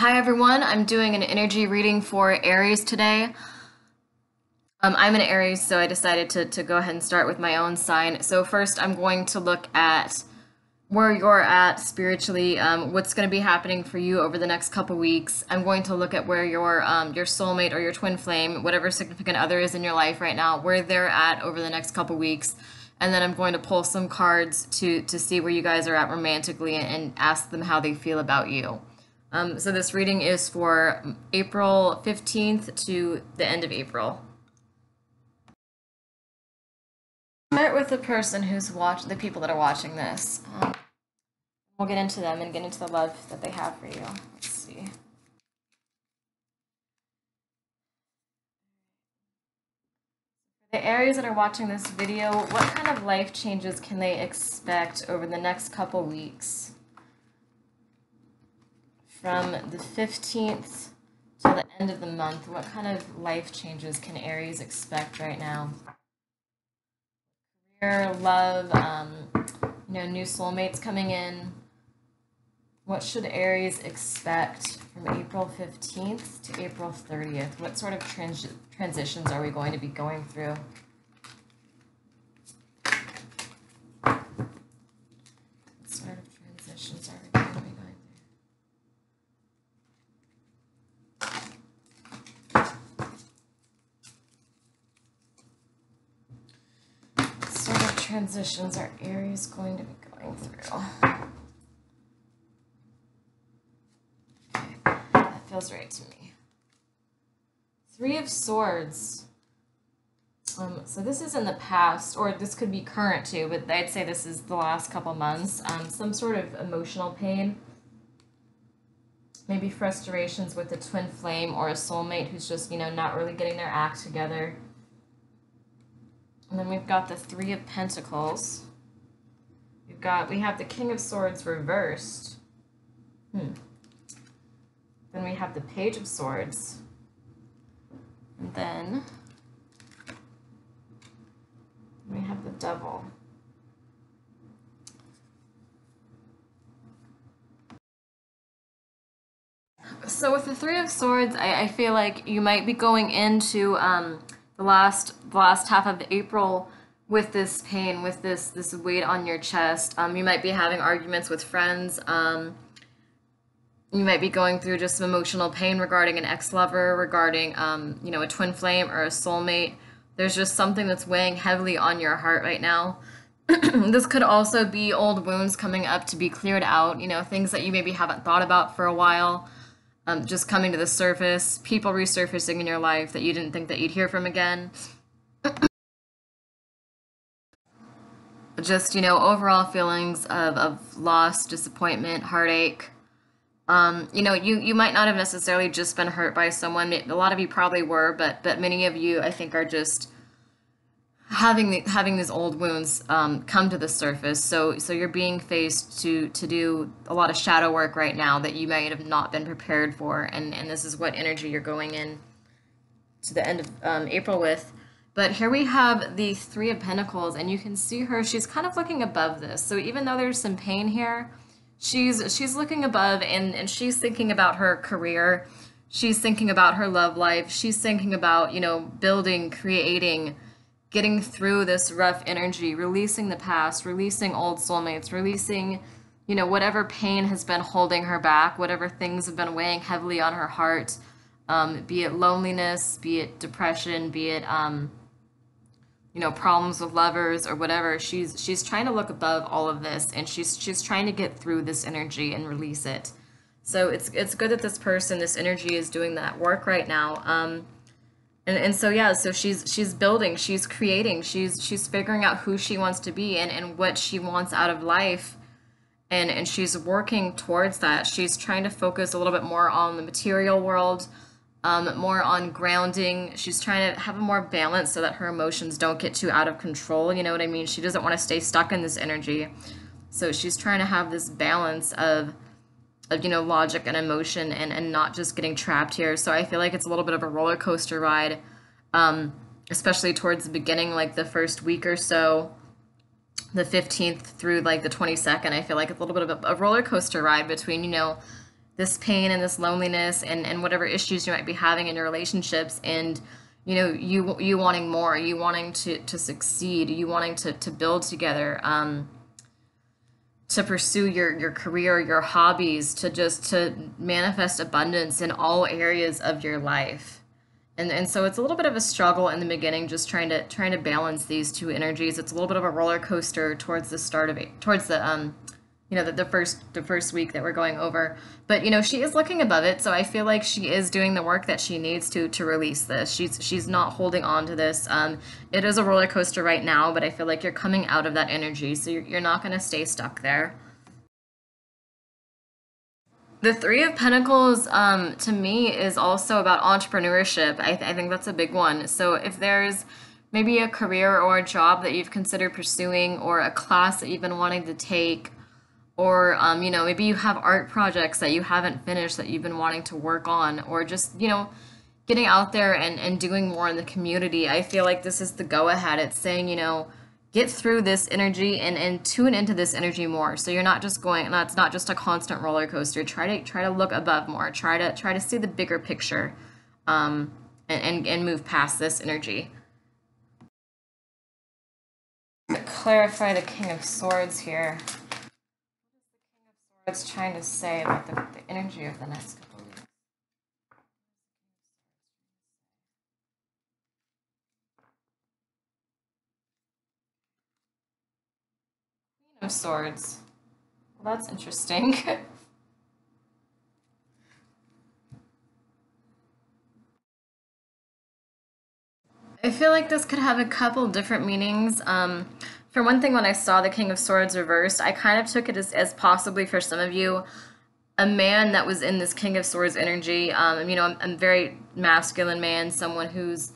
Hi everyone, I'm doing an energy reading for Aries today. I'm an Aries, so I decided to go ahead and start with my own sign. So first I'm going to look at where you're at spiritually, what's going to be happening for you over the next couple weeks. I'm going to look at where your soulmate or your twin flame, whatever significant other is in your life right now, where they're at over the next couple weeks. And then I'm going to pull some cards to see where you guys are at romantically and ask them how they feel about you. So this reading is for April 15th to the end of April. Start with the person who's the people that are watching this. We'll get into them and get into the love that they have for you. Let's see. For the Aries that are watching this video, what kind of life changes can they expect over the next couple weeks? From the 15th to the end of the month, what kind of life changes can Aries expect right now? Career, love, new soulmates coming in. What should Aries expect from April 15th to April 30th? What sort of transitions are we going to be going through? What sort of transitions are we going to be going through? Transitions are Aries going to be going through? Okay, that feels right to me. Three of Swords. So this is in the past, or this could be current too, but I'd say this is the last couple months. Some sort of emotional pain. Maybe frustrations with a twin flame or a soulmate who's just, not really getting their act together. And then we've got the Three of Pentacles. We have the King of Swords reversed. Then we have the Page of Swords. And then we have the Devil. So with the Three of Swords, I feel like you might be going into the last half of April with this pain, with this weight on your chest. You might be having arguments with friends. You might be going through just some emotional pain regarding an ex-lover, regarding a twin flame or a soulmate. There's just something that's weighing heavily on your heart right now. This could also be old wounds coming up to be cleared out, things that you maybe haven't thought about for a while. Just coming to the surface, people resurfacing in your life that you didn't think that you'd hear from again. Just, overall feelings of loss, disappointment, heartache. You might not have necessarily just been hurt by someone. A lot of you probably were, but many of you, I think, are just having these old wounds come to the surface. So you're being faced to do a lot of shadow work right now that you might have not been prepared for, and this is what energy you're going in to the end of April with. But here we have the Three of Pentacles, and you can see her, she's kind of looking above this. So even though there's some pain here, she's looking above, and she's thinking about her career, she's thinking about her love life, she's thinking about, building, creating, getting through this rough energy, releasing the past, releasing old soulmates, releasing, whatever pain has been holding her back, whatever things have been weighing heavily on her heart, be it loneliness, be it depression, be it, problems with lovers or whatever. She's trying to look above all of this, and she's trying to get through this energy and release it. So it's good that this energy is doing that work right now. And so yeah, so she's building, she's creating, she's figuring out who she wants to be and what she wants out of life, and she's working towards that. She's trying to focus a little bit more on the material world, more on grounding. She's trying to have a more balance so that her emotions don't get too out of control. You know what I mean? She doesn't want to stay stuck in this energy. So she's trying to have this balance of logic and emotion and not just getting trapped here. So I feel like it's a little bit of a roller coaster ride, especially towards the beginning, like the first week or so, the 15th through like the 22nd. I feel like it's a little bit of a roller coaster ride between, this pain and this loneliness and whatever issues you might be having in your relationships, and you wanting more, you wanting to succeed, you wanting to build together, to pursue your career, your hobbies, to just to manifest abundance in all areas of your life. And so it's a little bit of a struggle in the beginning, just trying to balance these two energies. It's a little bit of a roller coaster towards the start of it, towards the first week that we're going over. But she is looking above it, so I feel like she is doing the work that she needs to release this. She's not holding on to this. It is a roller coaster right now, but I feel like you're coming out of that energy, so you're not going to stay stuck there. The Three of Pentacles, to me, is also about entrepreneurship. I think that's a big one. So if there's maybe a career or a job that you've considered pursuing, or a class that you've been wanting to take, or maybe you have art projects that you haven't finished that you've been wanting to work on, or just getting out there and doing more in the community. I feel like this is the go ahead. It's saying, get through this energy and tune into this energy more. So you're not just going, and that's not just a constant roller coaster. Try to look above more. Try to see the bigger picture, and move past this energy. To clarify the King of Swords here. What's trying to say about the energy of the next couple of weeks. Queen of Swords. Well, that's interesting. I feel like this could have a couple different meanings. For one thing, when I saw the King of Swords reversed, I kind of took it as possibly for some of you a man that was in this King of Swords energy. I'm very masculine man, someone who's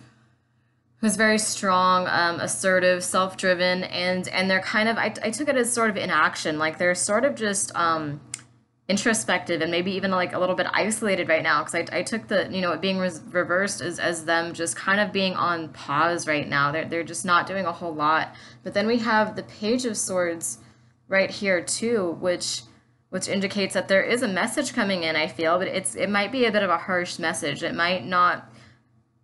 very strong, assertive, self-driven, and they're kind of I took it as sort of inaction, like they're sort of just introspective and maybe even like a little bit isolated right now, because I took the it being reversed as them just kind of being on pause right now. They're just not doing a whole lot. But then we have the Page of Swords right here too, which indicates that there is a message coming in, I feel, but it might be a bit of a harsh message. It might not,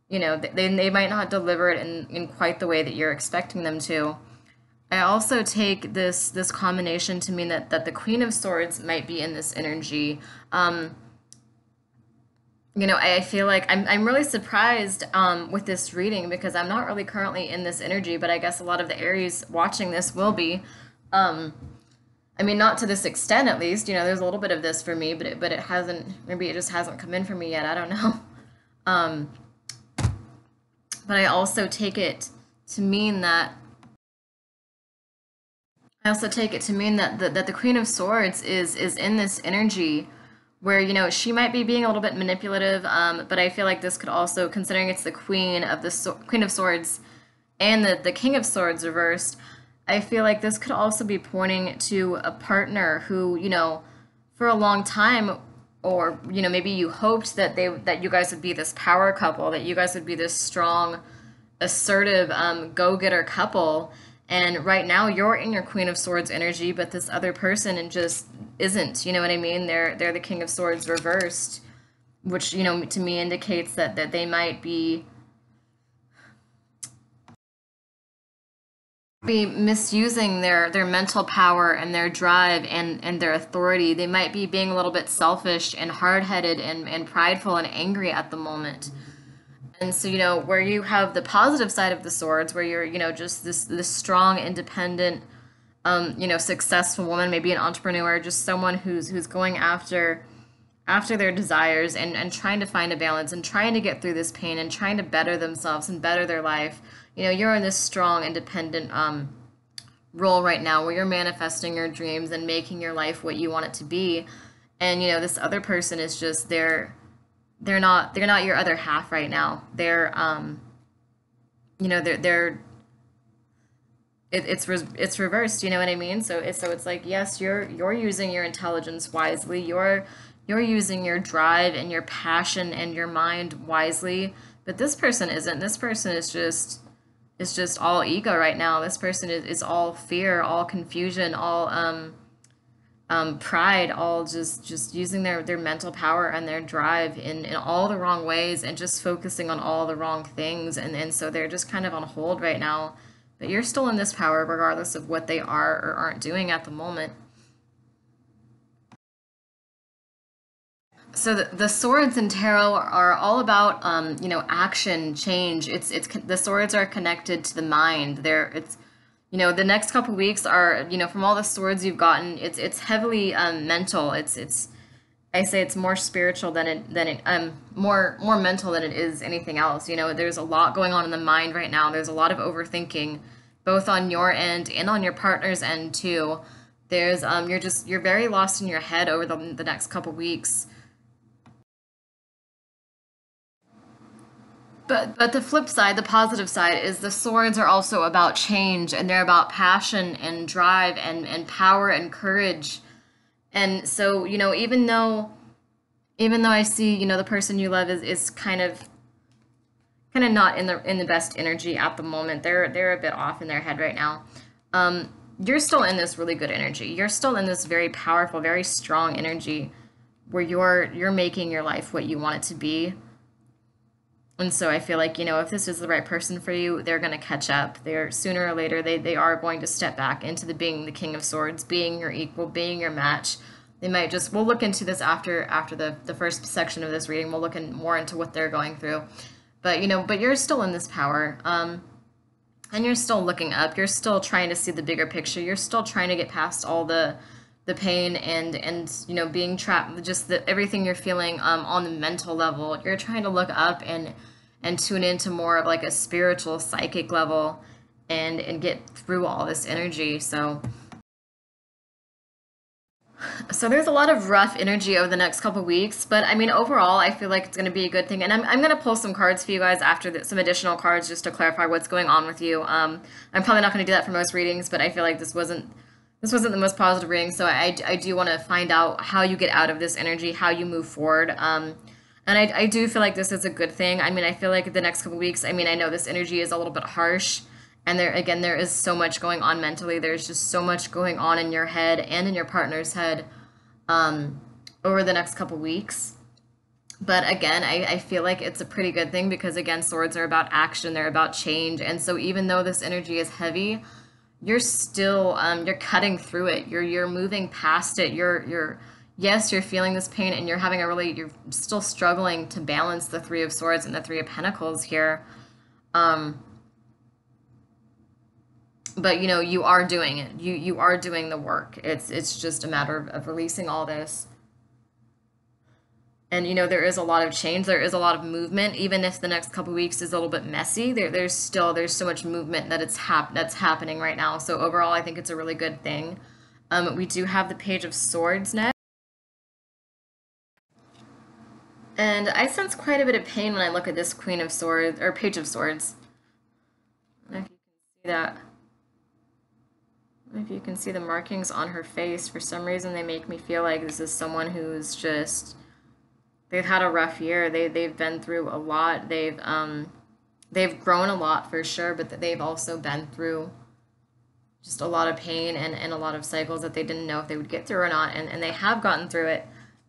they might not deliver it in quite the way that you're expecting them to. I also take this combination to mean that the Queen of Swords might be in this energy. I feel like I'm really surprised with this reading, because I'm not really currently in this energy, but I guess a lot of the Aries watching this will be. Um, I mean, not to this extent, at least. There's a little bit of this for me, but it hasn't. Maybe it just hasn't come in for me yet. I don't know. Um, but I also take it to mean that I also take it to mean that the Queen of Swords is in this energy where she might be being a little bit manipulative, but I feel like this could also, considering it's the Queen of Swords and the King of Swords reversed, I feel like this could also be pointing to a partner who for a long time, or maybe you hoped that you guys would be this power couple, that you guys would be this strong, assertive, go-getter couple. And right now you're in your Queen of Swords energy, but this other person and just isn't. You know what I mean? They're the King of Swords reversed, which to me indicates that they might be misusing their mental power and their drive and their authority. They might be being a little bit selfish and hard-headed and prideful and angry at the moment. And so, where you have the positive side of the swords, where you're, just this strong, independent, successful woman, maybe an entrepreneur, just someone who's going after their desires and trying to find a balance and trying to get through this pain and trying to better themselves and better their life. You're in this strong, independent role right now where you're manifesting your dreams and making your life what you want it to be. And this other person is just they're not your other half right now. They're it's reversed. You know what I mean? So it's like, yes, you're using your intelligence wisely. You're using your drive and your passion and your mind wisely, but this person isn't. This person is just all ego right now. This person is all fear, all confusion, all pride, all just using their mental power and their drive in all the wrong ways and just focusing on all the wrong things. And so they're just kind of on hold right now. But you're still in this power regardless of what they are or aren't doing at the moment. So the swords in tarot are all about action, change. It's the swords are connected to the mind. It's the next couple weeks are from all the swords you've gotten, it's heavily mental. It's I say it's more spiritual than it more mental than it is anything else. There's a lot going on in the mind right now. There's a lot of overthinking, both on your end and on your partner's end too. There's you're very lost in your head over the next couple weeks. But the flip side, the positive side, is the swords are also about change, and they're about passion and drive and power and courage. And so, even though I see, the person you love is kind of not in the best energy at the moment. They're a bit off in their head right now. You're still in this really good energy. You're still in this very powerful, very strong energy where you're making your life what you want it to be. And so I feel like, if this is the right person for you, they're going to catch up. They're sooner or later, they are going to step back into the being the King of Swords, being your equal, being your match. They might we'll look into this after the first section of this reading. We'll look more into what they're going through. But you're still in this power. And you're still looking up. You're still trying to see the bigger picture. You're still trying to get past all the pain and being trapped, just everything you're feeling on the mental level. You're trying to look up and tune into more of like a spiritual psychic level and get through all this energy. So there's a lot of rough energy over the next couple weeks, but I mean overall I feel like it's going to be a good thing. And I'm going to pull some cards for you guys after some additional cards just to clarify what's going on with you. I'm probably not going to do that for most readings, but I feel like this wasn't the most positive reading, so I do want to find out how you get out of this energy, how you move forward. And I do feel like this is a good thing. I mean, I feel like the next couple weeks, I mean, I know this energy is a little bit harsh, and there is so much going on mentally. There's just so much going on in your head and in your partner's head over the next couple weeks. But again, I feel like it's a pretty good thing because, again, swords are about action, they're about change. And so even though this energy is heavy, you're still you're cutting through it. You're moving past it. Yes, you're feeling this pain and you're still struggling to balance the Three of Swords and the Three of Pentacles here. But you are doing it. You are doing the work. It's just a matter of releasing all this. And there is a lot of change, there is a lot of movement, even if the next couple weeks is a little bit messy. There's so much movement that's happening right now. So overall, I think it's a really good thing. We do have the Page of Swords next. And I sense quite a bit of pain when I look at this Queen of Swords, or Page of Swords. I don't know if you can see that. I don't know if you can see the markings on her face. For some reason, they make me feel like this is someone who's just, they've had a rough year. They've been through a lot. They've grown a lot for sure, but they've also been through just a lot of pain and a lot of cycles that they didn't know if they would get through or not, and they have gotten through it.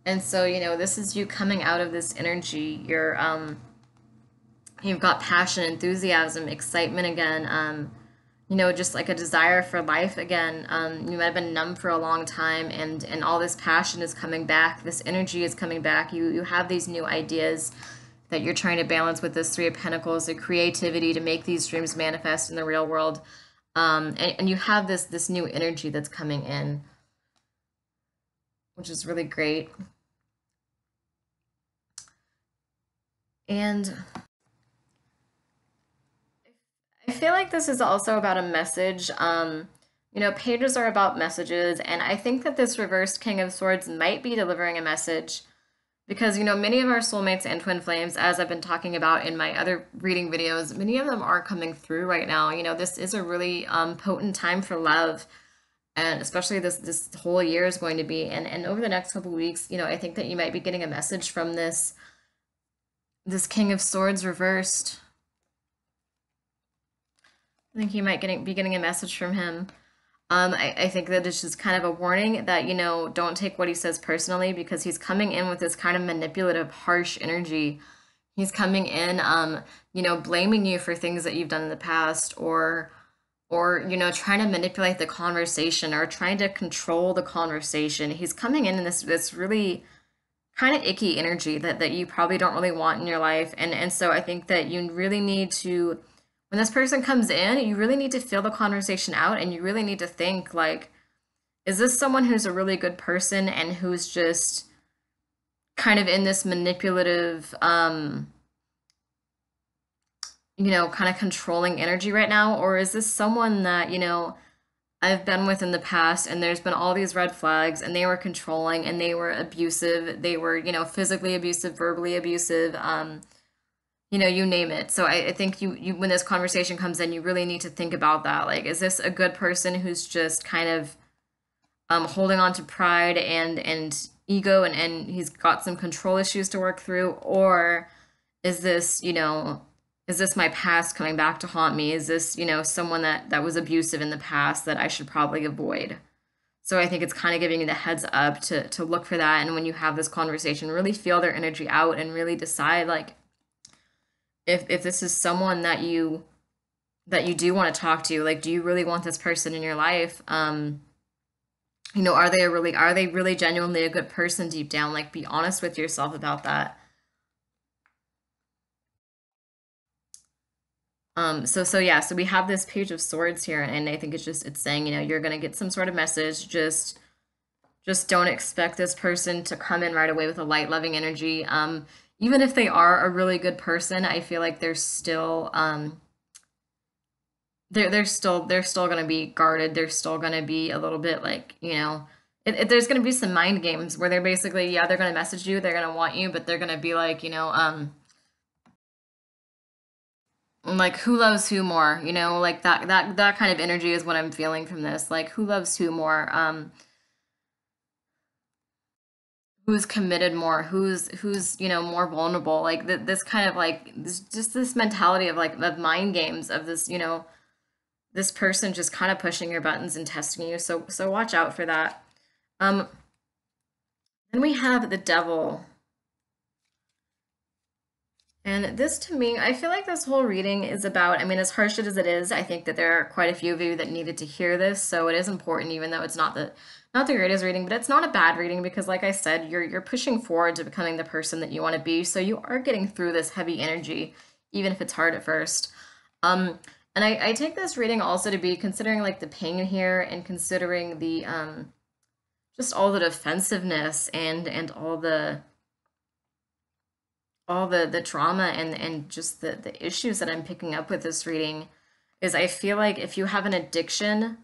And so, this is you coming out of this energy. You've got passion, enthusiasm, excitement again, just like a desire for life again. You might have been numb for a long time, and all this passion is coming back. This energy is coming back. You have these new ideas that you're trying to balance with this Three of Pentacles, the creativity to make these dreams manifest in the real world. And you have this new energy that's coming in, which is really great. And I feel like this is also about a message. Pages are about messages, and I think that this reversed King of Swords might be delivering a message because, many of our soulmates and twin flames, as I've been talking about in my other reading videos, many of them are coming through right now. This is a really potent time for love, and especially this whole year is going to be. And over the next couple of weeks, I think that you might be getting a message from this King of Swords reversed. I think you might be getting a message from him. I think that it's just kind of a warning that, don't take what he says personally because he's coming in with this kind of manipulative, harsh energy. He's coming in, blaming you for things that you've done in the past, or trying to manipulate the conversation or trying to control the conversation. He's coming in this really kind of icky energy that you probably don't really want in your life. And so I think that you really need to, when this person comes in, you really need to feel the conversation out, and you really need to think like, is this someone who's a really good person and who's just kind of in this manipulative, kind of controlling energy right now? Or is this someone that, I've been with in the past, and there's been all these red flags, and they were controlling and they were abusive. They were, physically abusive, verbally abusive, you name it. So I think when this conversation comes in, you really need to think about that. Like, is this a good person who's just kind of holding on to pride and ego, and he's got some control issues to work through? Or is this, is this my past coming back to haunt me? Is this, someone that was abusive in the past that I should probably avoid? So I think it's kind of giving you the heads up to look for that. And when you have this conversation, really feel their energy out and really decide like if this is someone that you do want to talk to, like, do you really want this person in your life? Are they really genuinely a good person deep down? Like, be honest with yourself about that. So yeah, so we have this page of swords here, and I think it's saying, you're gonna get some sort of message. Just don't expect this person to come in right away with a light, loving energy. Even if they are a really good person, I feel like they're still gonna be guarded. They're still gonna be a little bit like, there's gonna be some mind games where they're basically, yeah, they're gonna message you, they're gonna want you, but they're gonna be like, like, who loves who more, like that kind of energy is what I'm feeling from this. Like, who loves who more? Who's committed more? Who's more vulnerable? Like, this kind of like this mentality of like of mind games of this, this person just kind of pushing your buttons and testing you. So watch out for that. Um, then we have the devil. And this, to me, I feel like this whole reading is about, I mean, as harsh as it is, I think that there are quite a few of you that needed to hear this, so it is important, even though it's not the greatest reading, but it's not a bad reading because, like I said, you're pushing forward to becoming the person that you want to be, so you are getting through this heavy energy, even if it's hard at first. And I take this reading also to be considering like the pain here, and considering the just all the defensiveness and all the trauma and just the issues that I'm picking up with this reading. Is I feel like if you have an addiction,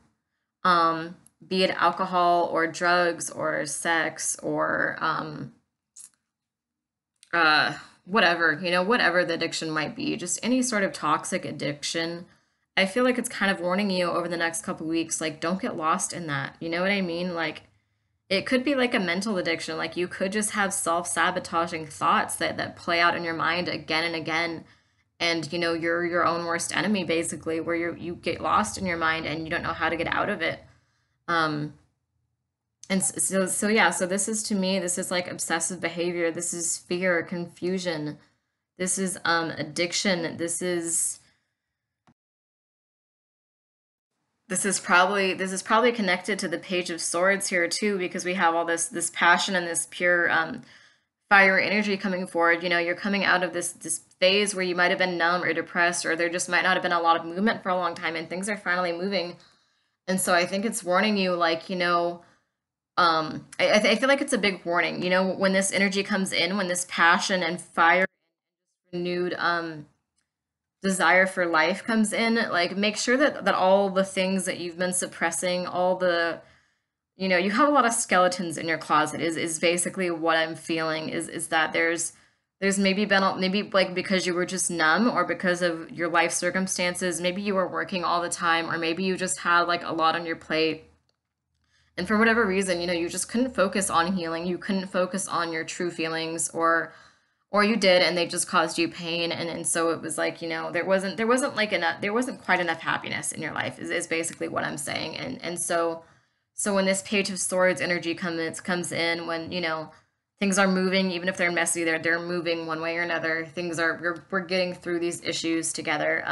be it alcohol or drugs or sex or uh, whatever, whatever the addiction might be, just any sort of toxic addiction, I feel like it's kind of warning you over the next couple weeks, like, don't get lost in that. You know what I mean? Like, it could be like a mental addiction. Like, you could just have self-sabotaging thoughts that play out in your mind again and again. And you're your own worst enemy, basically, where you get lost in your mind and you don't know how to get out of it. Um, and so yeah, so this is, to me, this is like obsessive behavior. This is fear, confusion. This is addiction. This is probably connected to the Page of Swords here too, because we have all this passion and this pure fire energy coming forward. You're coming out of this phase where you might have been numb or depressed, or there just might not have been a lot of movement for a long time, and things are finally moving. And so I think it's warning you, like, I feel like it's a big warning, when this energy comes in, when this passion and fire, renewed desire for life comes in, like, make sure that all the things that you've been suppressing, all the, you have a lot of skeletons in your closet, is basically what I'm feeling, is that there's maybe like because you were just numb, or because of your life circumstances, maybe you were working all the time, or maybe you just had like a lot on your plate. And for whatever reason, you just couldn't focus on healing. You couldn't focus on your true feelings, or you did and they just caused you pain, and so it was like, there wasn't like enough, there wasn't quite enough happiness in your life, is basically what I'm saying. And so when this Page of Swords energy comes in, when things are moving, even if they're messy, they're moving one way or another. Things are we're getting through these issues together,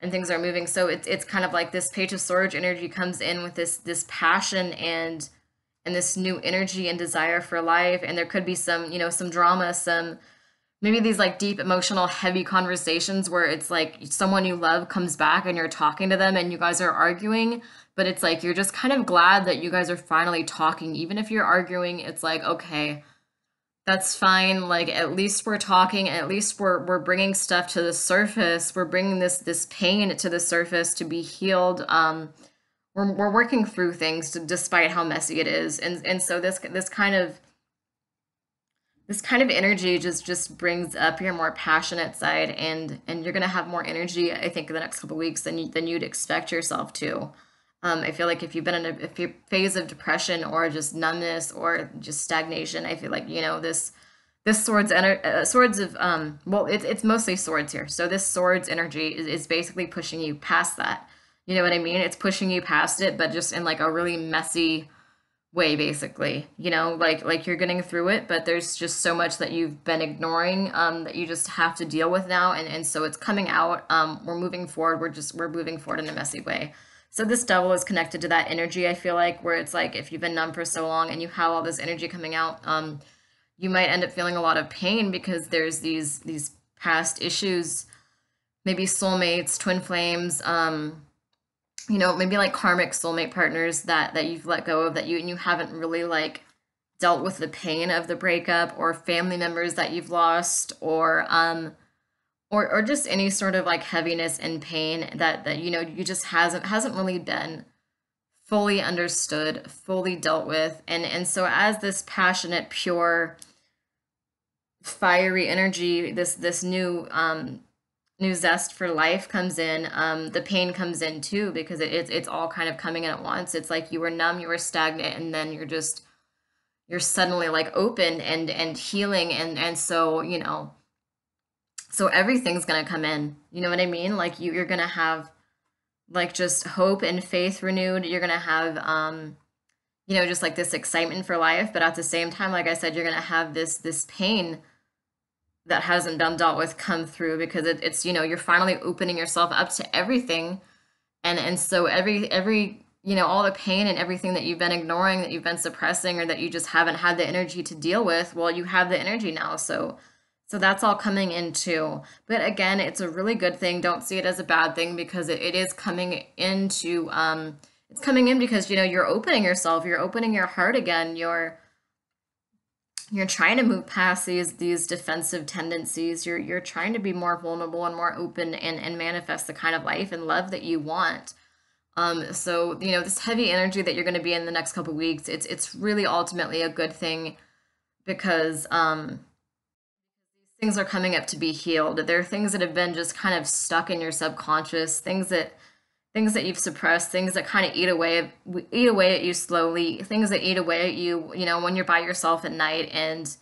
and things are moving. So it's kind of like this Page of Swords energy comes in with this passion and this new energy and desire for life. And there could be some drama, some maybe these like deep emotional heavy conversations where it's like someone you love comes back and you're talking to them and you guys are arguing, but it's like you're just kind of glad that you guys are finally talking. Even if you're arguing, it's like, okay, that's fine. Like at least we're talking, at least we're bringing stuff to the surface. We're bringing this pain to the surface to be healed. We're working through things despite how messy it is. And so this kind of energy just brings up your more passionate side, and you're gonna have more energy, I think, in the next couple of weeks than you'd expect yourself to. I feel like if you've been in a phase of depression or just numbness or just stagnation, I feel like this swords of well, it's mostly swords here. So this swords energy is basically pushing you past that. You know what I mean? It's pushing you past it, but just in like a really messy way, basically. Like you're getting through it, but there's just so much that you've been ignoring, that you just have to deal with now, and so it's coming out. We're moving forward. We're moving forward in a messy way. So this devil is connected to that energy, I feel like, where it's like if you've been numb for so long and you have all this energy coming out, you might end up feeling a lot of pain because there's these past issues, maybe soulmates, twin flames, maybe like karmic soulmate partners that you've let go of, that you haven't really like dealt with the pain of the breakup, or family members that you've lost, or just any sort of like heaviness and pain that you just hasn't really been fully understood, fully dealt with. And so as this passionate, pure, fiery energy, this new zest for life comes in, the pain comes in too, because it's all kind of coming in at once. It's like you were numb, you were stagnant, and then you're suddenly like open and healing, and so everything's gonna come in. You know what I mean? Like you're gonna have like just hope and faith renewed. You're gonna have just like this excitement for life, but at the same time, like I said, you're gonna have this pain that hasn't been dealt with come through, because it's you're finally opening yourself up to everything. And so every all the pain and everything that you've been ignoring, that you've been suppressing, or that you just haven't had the energy to deal with, well, you have the energy now. So that's all coming in too. But again, it's a really good thing. Don't see it as a bad thing, because it is coming into it's coming in because you're opening yourself, you're opening your heart again, you're trying to move past these defensive tendencies. You're trying to be more vulnerable and more open, and manifest the kind of life and love that you want. So this heavy energy that you're going to be in the next couple weeks, it's really ultimately a good thing, because these things are coming up to be healed. There are things that have been just kind of stuck in your subconscious, things that you've suppressed, things that kind of eat away at you slowly, things that eat away at you, when you're by yourself at night, and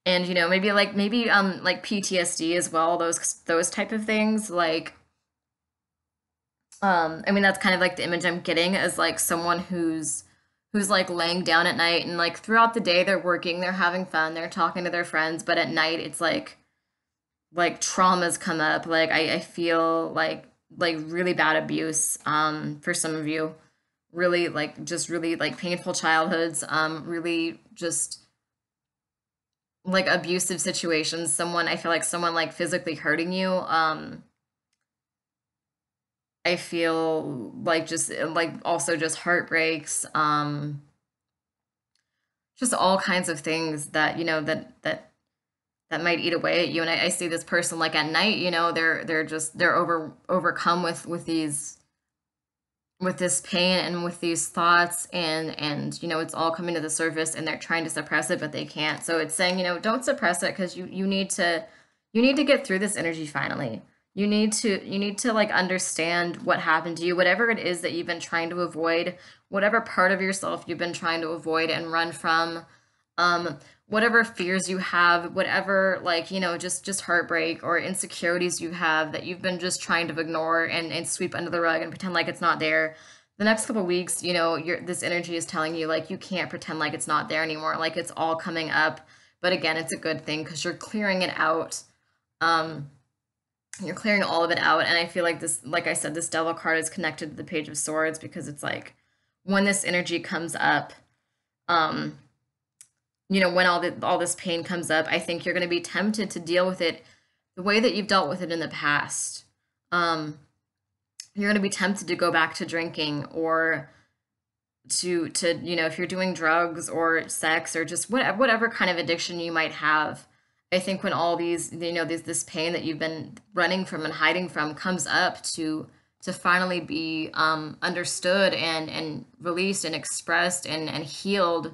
maybe PTSD as well, those type of things. Like I mean, that's kind of like the image I'm getting, as like someone who's like laying down at night, and like throughout the day they're working, they're having fun, they're talking to their friends, but at night it's like traumas come up. Like I feel like really bad abuse, for some of you, really like just really like painful childhoods, really just like abusive situations, I feel like someone like physically hurting you. I feel like just like also just heartbreaks, just all kinds of things that that might eat away at you. And I see this person like at night, they're overcome with this pain and with these thoughts, and it's all coming to the surface, and they're trying to suppress it, but they can't. So it's saying, don't suppress it, because you need to get through this energy finally. You need to like understand what happened to you, whatever it is that you've been trying to avoid, whatever part of yourself you've been trying to avoid and run from, um, whatever fears you have, whatever, like, just heartbreak or insecurities you have that you've been just trying to ignore and sweep under the rug and pretend like it's not there. The next couple weeks, this energy is telling you like you can't pretend like it's not there anymore. Like it's all coming up. But again, it's a good thing because you're clearing it out. Um, you're clearing all of it out. And I feel like this, like I said, this devil card is connected to the Page of Swords because it's like when this energy comes up, um, when all this pain comes up, I think you're going to be tempted to deal with it the way that you've dealt with it in the past. Um, you're going to be tempted to go back to drinking or to if you're doing drugs or sex or just whatever kind of addiction you might have. I think when all these this pain that you've been running from and hiding from comes up to finally be understood and released and expressed and healed,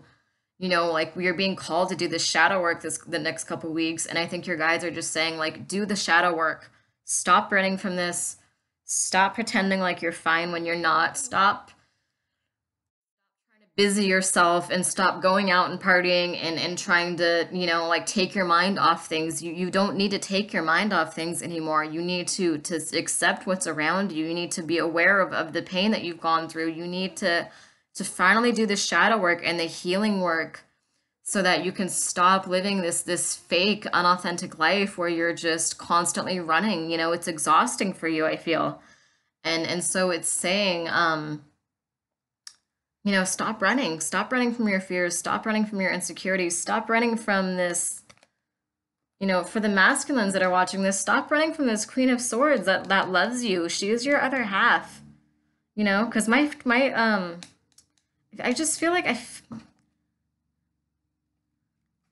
like we are being called to do the shadow work the next couple weeks. And I think your guides are just saying like, do the shadow work, stop running from this, stop pretending like you're fine when you're not, stop busy yourself and stop going out and partying and trying to, like take your mind off things. You don't need to take your mind off things anymore. You need to accept what's around you. You need to be aware of the pain that you've gone through. You need to finally do the shadow work and the healing work so that you can stop living this fake, unauthentic life where you're just constantly running. It's exhausting for you, I feel. And so it's saying, stop running from your fears, stop running from your insecurities, stop running from this, for the masculines that are watching this, stop running from this Queen of Swords that loves you. She is your other half, because I just feel like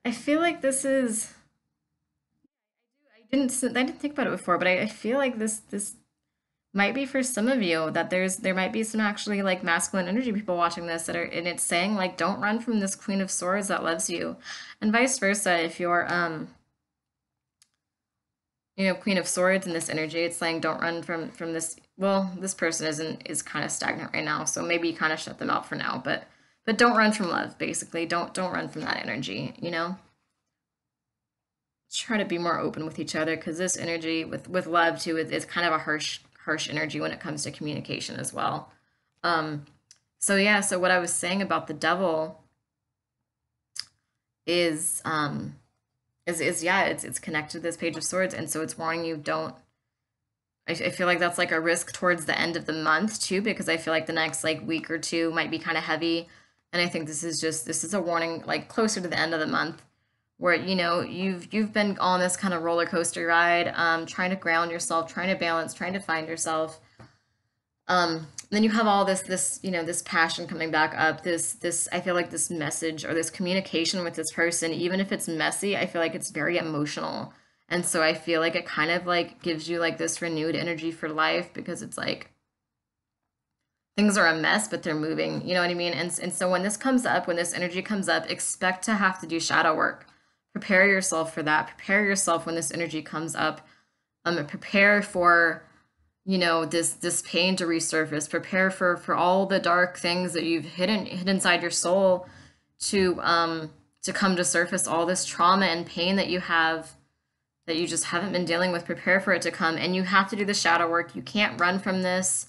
I feel like this is, I didn't think about it before, but I feel like this might be for some of you that there might be some actually like masculine energy people watching this that are, and it's saying like don't run from this Queen of Swords that loves you, and vice versa. If you're Queen of Swords in this energy, it's saying don't run from this. Well, this person is kind of stagnant right now, so maybe you kind of shut them out for now, but don't run from love. Basically, don't run from that energy. Try to be more open with each other because this energy with love too is kind of a harsh energy when it comes to communication as well. Um, so yeah, so what I was saying about the devil is yeah, it's connected to this Page of Swords, and so it's warning you don't. I feel like that's like a risk towards the end of the month too, because I feel like the next like week or two might be kind of heavy, and I think this is a warning like closer to the end of the month where you've been on this kind of roller coaster ride, trying to ground yourself, trying to balance, trying to find yourself. Then you have all this passion coming back up, this I feel like this message or this communication with this person, even if it's messy, I feel like it's very emotional. And so I feel like it kind of like gives you like this renewed energy for life because it's like things are a mess, but they're moving. You know what I mean? And so when this comes up, when this energy comes up, expect to have to do shadow work. Prepare yourself for that. Prepare yourself when this energy comes up. Prepare for this pain to resurface. Prepare for all the dark things that you've hidden inside your soul to come to surface. All this trauma and pain that you have that you just haven't been dealing with. Prepare for it to come, and you have to do the shadow work. You can't run from this.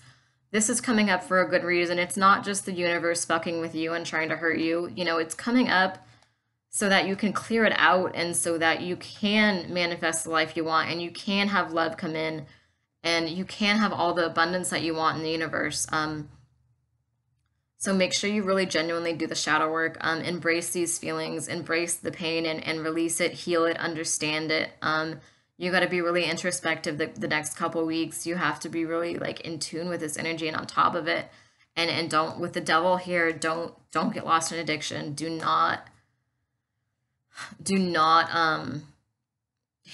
This is coming up for a good reason. It's not just the universe fucking with you and trying to hurt you. It's coming up so that you can clear it out and so that you can manifest the life you want and you can have love come in and you can have all the abundance that you want in the universe. So make sure you really genuinely do the shadow work, embrace these feelings, embrace the pain and release it, heal it, understand it. You got to be really introspective the next couple weeks. You have to be really like in tune with this energy and on top of it. And don't, with the devil here, don't get lost in addiction. Do not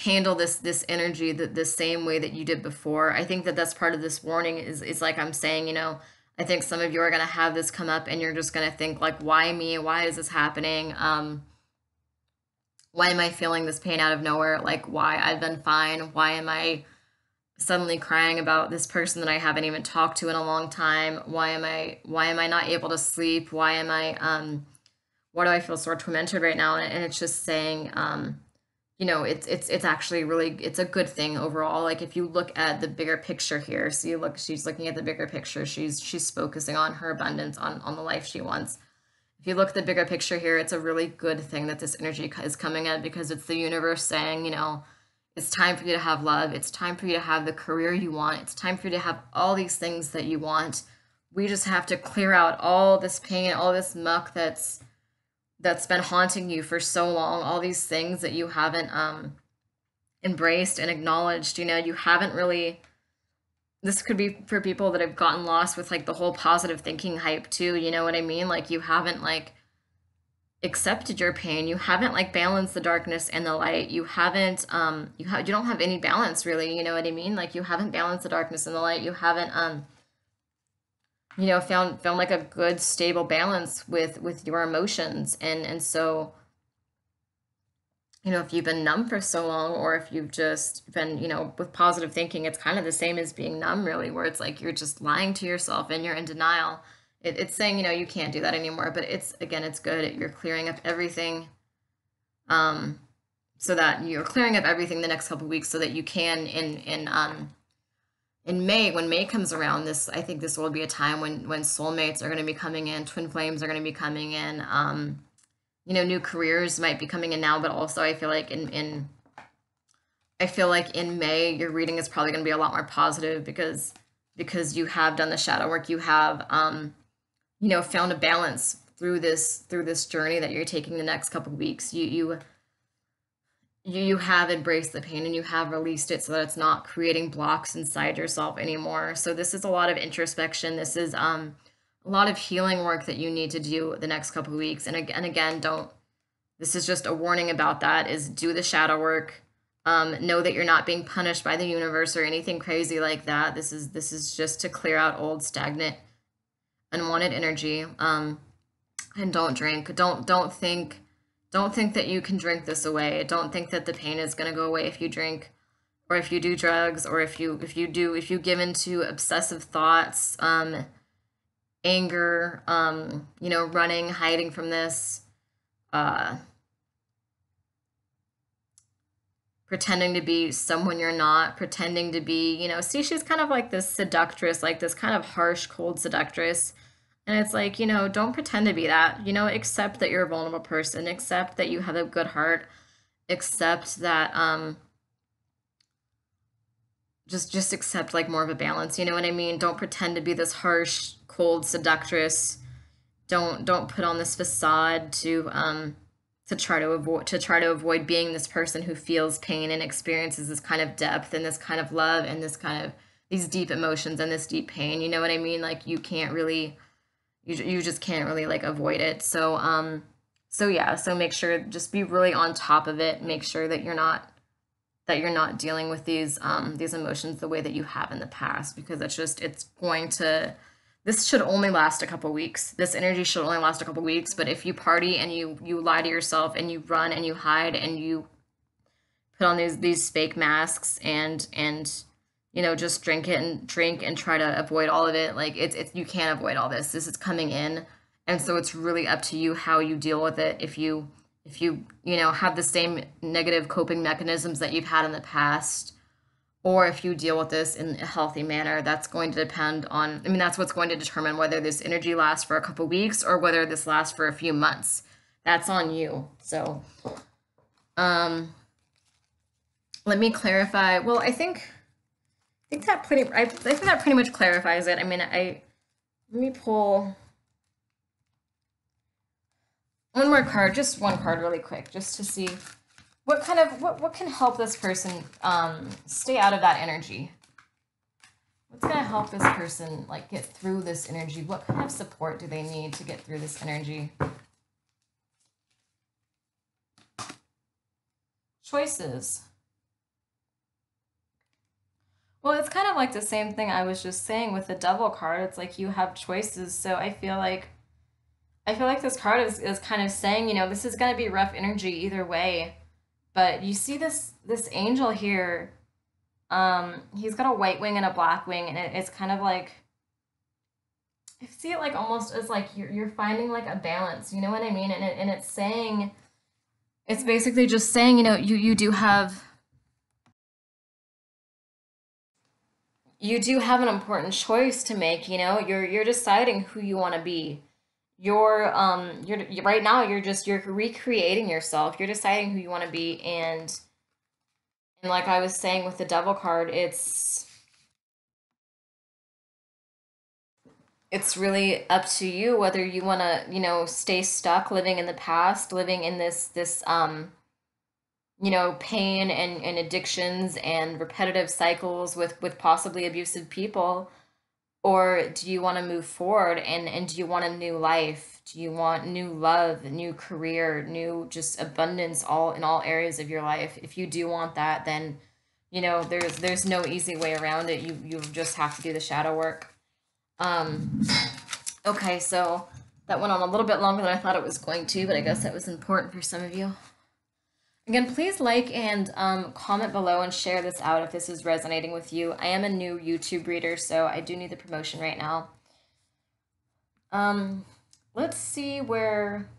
handle this energy the same way that you did before. I think that's part of this warning is like I'm saying, I think some of you are going to have this come up and you're just going to think like, why me? Why is this happening? Why am I feeling this pain out of nowhere? Like, why? I've been fine. Why am I suddenly crying about this person that I haven't even talked to in a long time? Why am I not able to sleep? why do I feel so tormented right now? And it's just saying, you know, it's actually really, it's a good thing overall. Like if you look at the bigger picture here, so you look, she's looking at the bigger picture. She's focusing on her abundance, on the life she wants. If you look at the bigger picture here, it's a really good thing that this energy is coming in, because it's the universe saying, you know, it's time for you to have love. It's time for you to have the career you want. It's time for you to have all these things that you want. We just have to clear out all this pain, all this muck that's been haunting you for so long, all these things that you haven't embraced and acknowledged. You know, you haven't really, this could be for people that have gotten lost with like the whole positive thinking hype too, you know what I mean? Like you haven't like accepted your pain. You haven't like balanced the darkness and the light. You haven't you don't have any balance really, you know what I mean? Like you haven't balanced the darkness and the light. You haven't you know, found like a good stable balance with your emotions. And so, you know, if you've been numb for so long, or if you've just been, you know, with positive thinking, it's kind of the same as being numb really, where it's like you're just lying to yourself and you're in denial. It's saying, you know, you can't do that anymore, but it's, again, it's good. You're clearing up everything, um so that you're clearing up everything the next couple of weeks, so that you can in May, when May comes around, this, I think this will be a time when soulmates are going to be coming in, twin flames are going to be coming in, you know, new careers might be coming in now, but also I feel like I feel like in May your reading is probably going to be a lot more positive, because you have done the shadow work, you have you know, found a balance through this journey that you're taking the next couple of weeks. You have embraced the pain and you have released it, so that it's not creating blocks inside yourself anymore. So this is a lot of introspection. This is a lot of healing work that you need to do the next couple of weeks. And again, don't, this is just a warning about that, is do the shadow work. Know that you're not being punished by the universe or anything crazy like that. This is just to clear out old, stagnant, unwanted energy. And don't drink. Don't think that you can drink this away. Don't think that the pain is going to go away if you drink, or if you do drugs, or if you give into obsessive thoughts, anger, you know, running, hiding from this, uh, pretending to be someone you're not, pretending to be, you know, see, she's kind of like this seductress, like this kind of harsh, cold seductress. And it's like, you know, don't pretend to be that. You know, accept that you're a vulnerable person, accept that you have a good heart, accept that just accept like more of a balance, you know what I mean? Don't pretend to be this harsh, cold seductress. Don't put on this facade to try to avoid being this person who feels pain and experiences this kind of depth and this kind of love and this kind of these deep emotions and this deep pain. You know what I mean? Like you can't really, you just can't really like avoid it. So so yeah, so make sure, just be really on top of it. Make sure that you're not dealing with these emotions the way that you have in the past, because it's going to, this should only last a couple weeks. This energy should only last a couple weeks. But if you party and you lie to yourself and you run and you hide and you put on these fake masks and you know, just drink and try to avoid all of it, like it's you can't avoid all this. This is coming in. And so it's really up to you how you deal with it. If you you know, have the same negative coping mechanisms that you've had in the past, or if you deal with this in a healthy manner, that's going to depend on, I mean, that's what's going to determine whether this energy lasts for a couple weeks or whether this lasts for a few months. That's on you. So um let me clarify. Well, I think that pretty much clarifies it. I mean, let me pull one more card, just one card really quick, just to see what kind of what can help this person stay out of that energy. What's going to help this person like get through this energy? What kind of support do they need to get through this energy? Choices. Well, it's kind of like the same thing I was just saying with the devil card. It's like you have choices. So I feel like this card is kind of saying, you know, this is going to be rough energy either way. But you see this angel here. He's got a white wing and a black wing, and it's kind of like I see it like almost as like you're finding like a balance, you know what I mean? And it's saying, it's basically just saying, you do have, you do have an important choice to make, you're deciding who you want to be. Right now you're recreating yourself. You're deciding who you want to be, and like I was saying with the devil card, it's really up to you whether you want to, stay stuck living in the past, living in this pain and addictions and repetitive cycles with possibly abusive people, or do you want to move forward, and do you want a new life? Do you want new love, new career, new just abundance all in all areas of your life? If you do want that, then there's no easy way around it. You just have to do the shadow work. Um, okay, so that went on a little bit longer than I thought it was going to, but I guess that was important for some of you. Again, please like and comment below and share this out if this is resonating with you. I am a new YouTube reader, so I do need the promotion right now. Um, let's see where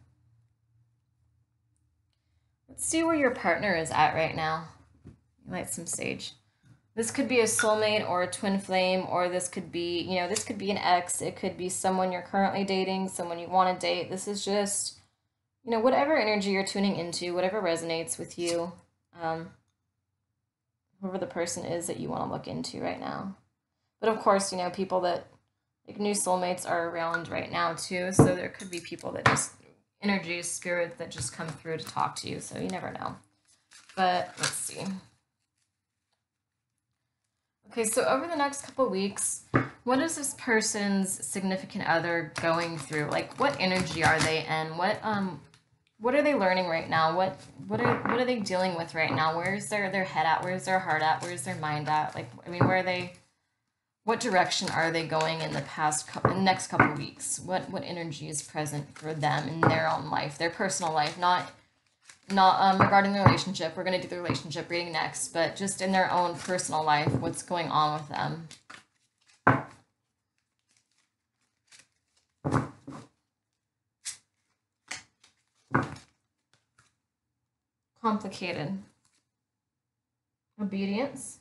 your partner is at right now. Light some sage. This could be a soulmate or a twin flame, or this could be, this could be an ex. It could be someone you're currently dating, someone you want to date. This is just, whatever energy you're tuning into, whatever resonates with you, whoever the person is that you want to look into right now. But of course, people that, like, new soulmates are around right now too, so there could be people that just, energies, spirits that just come through to talk to you, so you never know. But let's see. Okay, so over the next couple weeks, what is this person's significant other going through? Like, what energy are they in? What are they learning right now? What are they dealing with right now? Where's their head at? Where's their heart at? Where's their mind at? Like, I mean, what direction are they going in the next couple weeks? What energy is present for them in their own life, their personal life, not regarding the relationship. We're going to do the relationship reading next, but just in their own personal life, what's going on with them. Complicated. Obedience.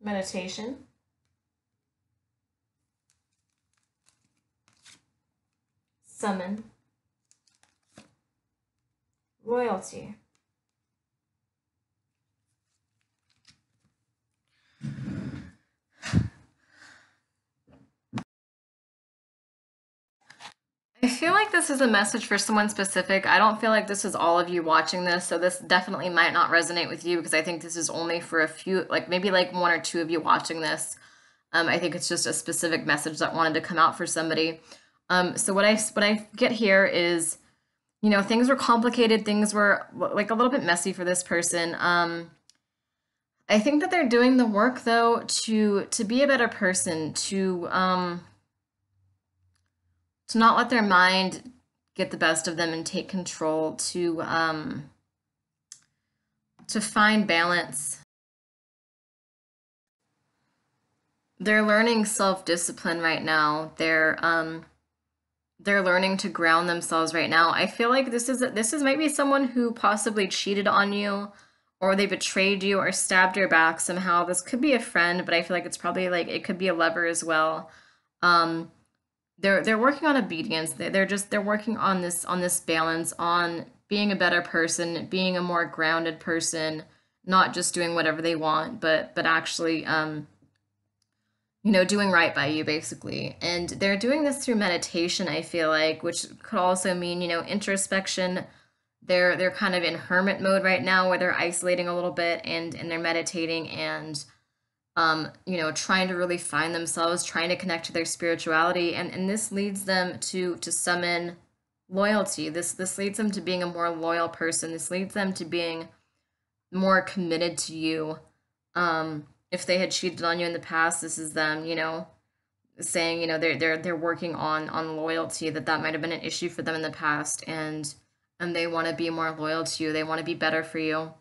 Meditation. Summon. Loyalty. I feel like this is a message for someone specific. I don't feel like this is all of you watching this, so this definitely might not resonate with you because I think this is only for a few, like maybe like one or two of you watching this. I think it's just a specific message that wanted to come out for somebody. So what I get here is, things were complicated, things were like a little bit messy for this person. I think that they're doing the work though to be a better person, to not let their mind get the best of them and take control, to find balance. They're learning self-discipline right now. They're learning to ground themselves right now. I feel like this is maybe someone who possibly cheated on you, or they betrayed you or stabbed your back somehow. This could be a friend, but I feel like it's probably like it could be a lover as well. Um, they're working on obedience. They're working on this balance, on being a better person, being a more grounded person, not just doing whatever they want, but actually doing right by you basically. And they're doing this through meditation, I feel like, which could also mean, introspection. They're kind of in hermit mode right now where they're isolating a little bit and they're meditating and trying to really find themselves, trying to connect to their spirituality, and this leads them to summon loyalty. This leads them to being a more loyal person. This leads them to being more committed to you. If they had cheated on you in the past, this is them, saying, they're working on loyalty, that might have been an issue for them in the past, and they want to be more loyal to you. They want to be better for you.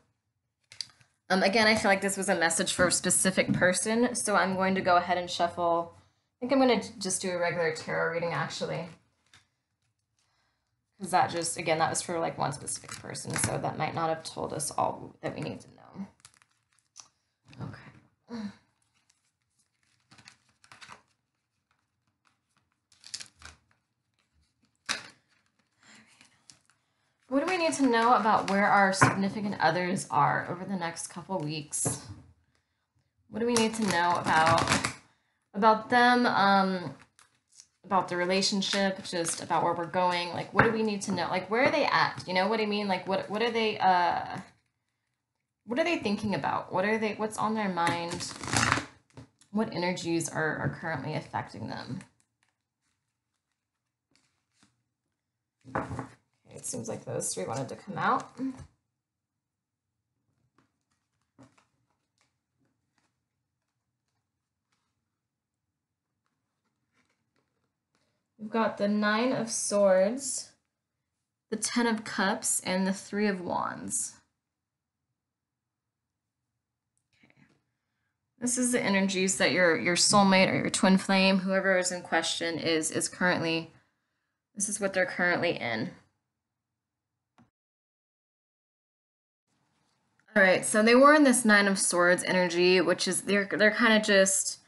Again, I feel like this was a message for a specific person, so I'm going to go ahead and shuffle think I'm gonna just do a regular tarot reading actually. Because that just, again, that was for like one specific person, so that might not have told us all that we need to know. Okay. What do we need to know about where our significant others are over the next couple weeks? What do we need to know about them, about the relationship, just about where we're going? Like, what do we need to know? Like, where are they at? You know what I mean? Like, what are they thinking about? What's on their mind? What energies are currently affecting them? Okay, it seems like those three wanted to come out. We've got the Nine of Swords, the Ten of Cups, and the Three of Wands. Okay. This is the energies that your soulmate or your twin flame, whoever is in question, is currently, this is what they're currently in. All right, so they were in this Nine of Swords energy, which is they're kind of just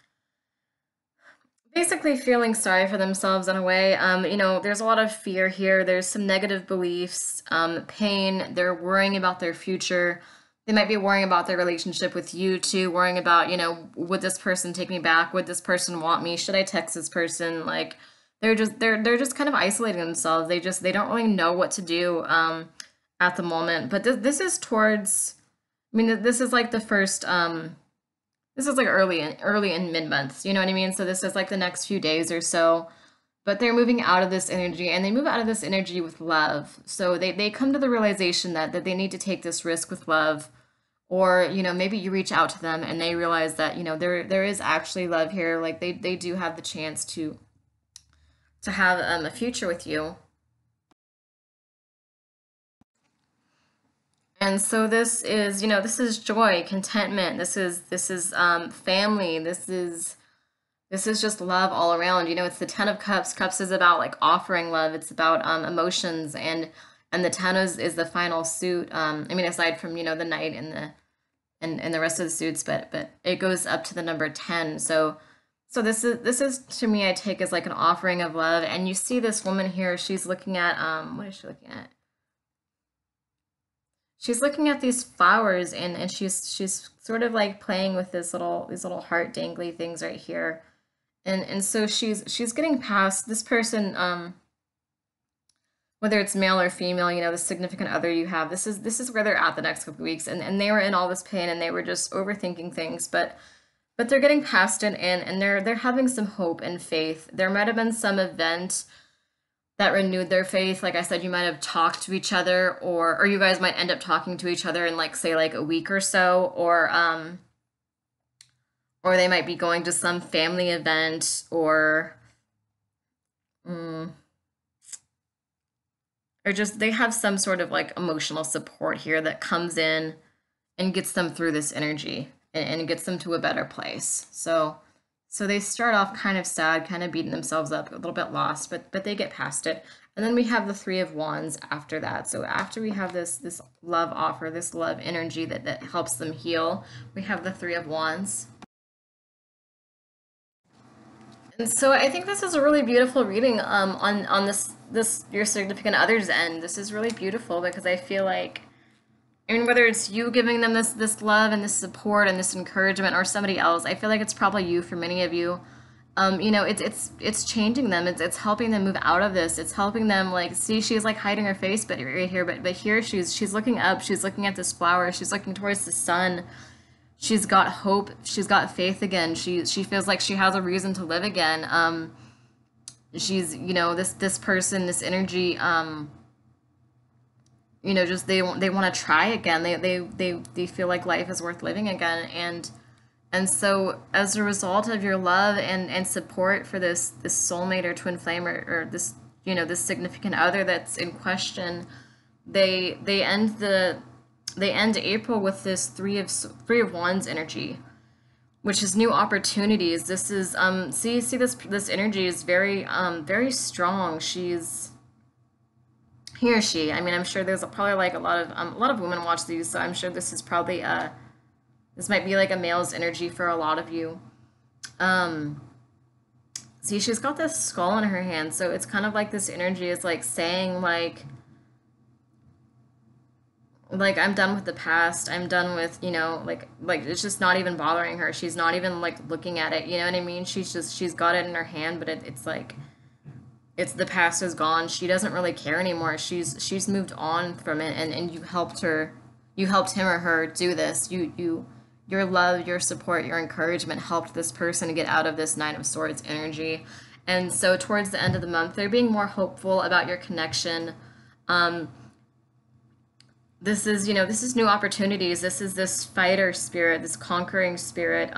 basically feeling sorry for themselves in a way. You know, there's a lot of fear here. There's some negative beliefs, pain. They're worrying about their future. They might be worrying about their relationship with you too, worrying about, you know, would this person take me back? Would this person want me? Should I text this person? Like they're just kind of isolating themselves. They don't really know what to do at the moment. But this is towards, I mean, this is like the first this is like early in mid-months, you know what I mean? So this is like the next few days or so. But they're moving out of this energy, and they move out of this energy with love. So they come to the realization that they need to take this risk with love. Or, you know, maybe you reach out to them and they realize that, you know, there is actually love here. Like they do have the chance to have a future with you. And so this is, you know, this is joy, contentment. This is family. This is just love all around. You know, it's the Ten of Cups. Cups is about like offering love. It's about emotions, and the Ten is the final suit. I mean, aside from, you know, the Knight and the rest of the suits, but it goes up to the number 10. So this is to me, I take as like an offering of love. And you see this woman here. She's looking at what is she looking at? She's looking at these flowers, and she's sort of like playing with these little heart dangly things right here. And so she's getting past this person, whether it's male or female, you know, the significant other you have. This is where they're at the next couple of weeks, and they were in all this pain, and they were just overthinking things, but they're getting past it, and they're having some hope and faith. There might have been some event that renewed their faith. Like I said, you might have talked to each other, or you guys might end up talking to each other in like, say, like a week or so, or they might be going to some family event, mm, or just they have some sort of like emotional support here that comes in and gets them through this energy, and gets them to a better place. So they start off kind of sad, kind of beating themselves up, a little bit lost, but they get past it. And then we have the Three of Wands after that. So after we have this love offer, this love energy that helps them heal, we have the Three of Wands. And so I think this is a really beautiful reading on this your significant other's end. This is really beautiful because I feel like, I mean, whether it's you giving them this love and this support and this encouragement, or somebody else, I feel like it's probably you for many of you. You know, it's changing them. It's helping them move out of this. It's helping them, like, see, she's like hiding her face, but right here, but here she's looking up. She's looking at this flower. She's looking towards the sun. She's got hope. She's got faith again. She feels like she has a reason to live again. She's, you know, this person, this energy. You know, just they want to try again. They feel like life is worth living again, and so as a result of your love and support for this soulmate or twin flame, or this, you know, this significant other that's in question, they end April with this three of Wands energy, which is new opportunities. This is see this energy is very very strong. She's he or she. I mean, I'm sure there's probably like a lot of women watch these, so I'm sure this is probably this might be like a male's energy for a lot of you. Um, See, she's got this skull in her hand, so it's kind of like this energy is like saying like I'm done with the past. I'm done with, like it's just not even bothering her. She's not even like looking at it, you know what I mean? She's got it in her hand, but it's like it's the past is gone. She doesn't really care anymore. She's moved on from it, and you helped her, you helped him or her do this. Your love, your support, your encouragement helped this person get out of this Nine of Swords energy. And so towards the end of the month, they're being more hopeful about your connection. Um, this is, this is new opportunities. This is this fighter spirit, this conquering spirit.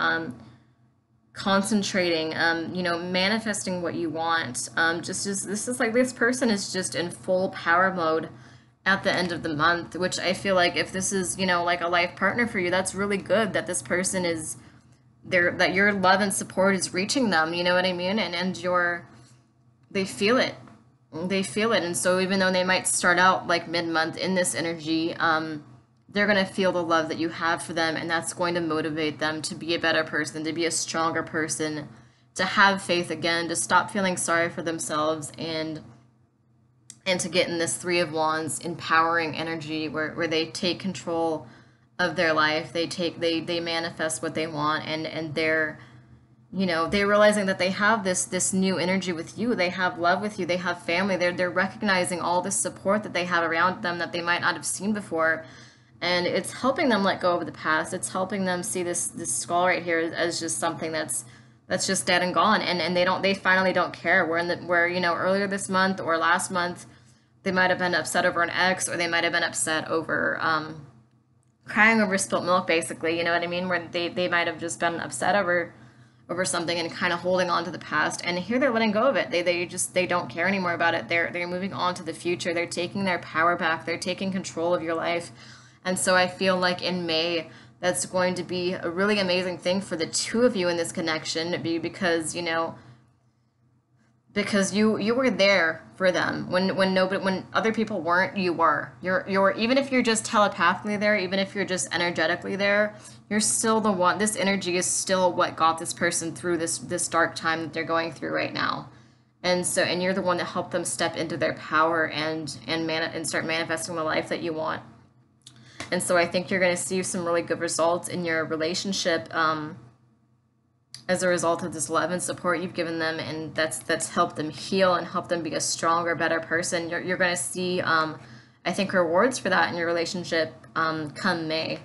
Concentrating, manifesting what you want. Just this is like this person is just in full power mode at the end of the month, which I feel like if this is, like a life partner for you, that's really good that this person is there, that your love and support is reaching them, you know what I mean? And they feel it. They feel it. And so even though they might start out like mid-month in this energy, they're going to feel the love that you have for them, and that's going to motivate them to be a better person, to be a stronger person, to have faith again, to stop feeling sorry for themselves, and to get in this Three of Wands empowering energy where they take control of their life. They manifest what they want, and they're they're realizing that they have this new energy with you. They have love with you. They have family. They're recognizing all the support that they have around them that they might not have seen before, and it's helping them let go of the past. It's helping them see this skull right here as just something that's just dead and gone, and they finally don't care. Where earlier this month or last month they might have been upset over an ex, or they might have been upset over crying over spilt milk, basically, you know what I mean, where they might have just been upset over something and kind of holding on to the past, and here they're letting go of it. They don't care anymore about it. They're moving on to the future. They're taking their power back. They're taking control of your life. And so I feel like in May, that's going to be a really amazing thing for the two of you in this connection, because you were there for them when other people weren't. You were. You're even if you're just telepathically there, even if you're just energetically there, you're still the one. This energy is still what got this person through this dark time that they're going through right now. And you're the one that helped them step into their power and start manifesting the life that you want. And so I think you're going to see some really good results in your relationship as a result of this love and support you've given them, and that's helped them heal and help them be a stronger, better person. You're going to see, I think, rewards for that in your relationship come May.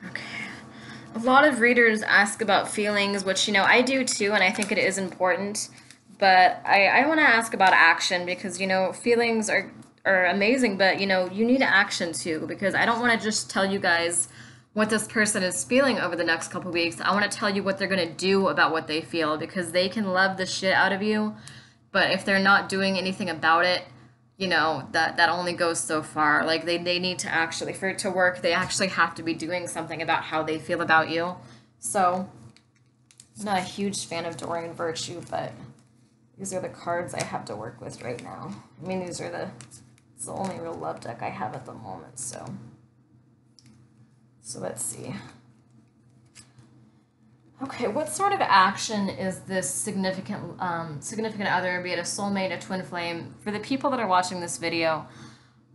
Okay. A lot of readers ask about feelings, which, I do too, and I think it is important. But I want to ask about action because, feelings are amazing, but, you need action too, because I don't want to just tell you guys what this person is feeling over the next couple weeks. I want to tell you what they're going to do about what they feel, because they can love the shit out of you, but if they're not doing anything about it, that only goes so far. Like they need to actually, for it to work, they actually have to be doing something about how they feel about you. So I'm not a huge fan of Dorian Virtue, but these are the cards I have to work with right now. I mean, it's the only real love deck I have at the moment, so let's see. Okay, what sort of action is this significant other, be it a soulmate, a twin flame, for the people that are watching this video?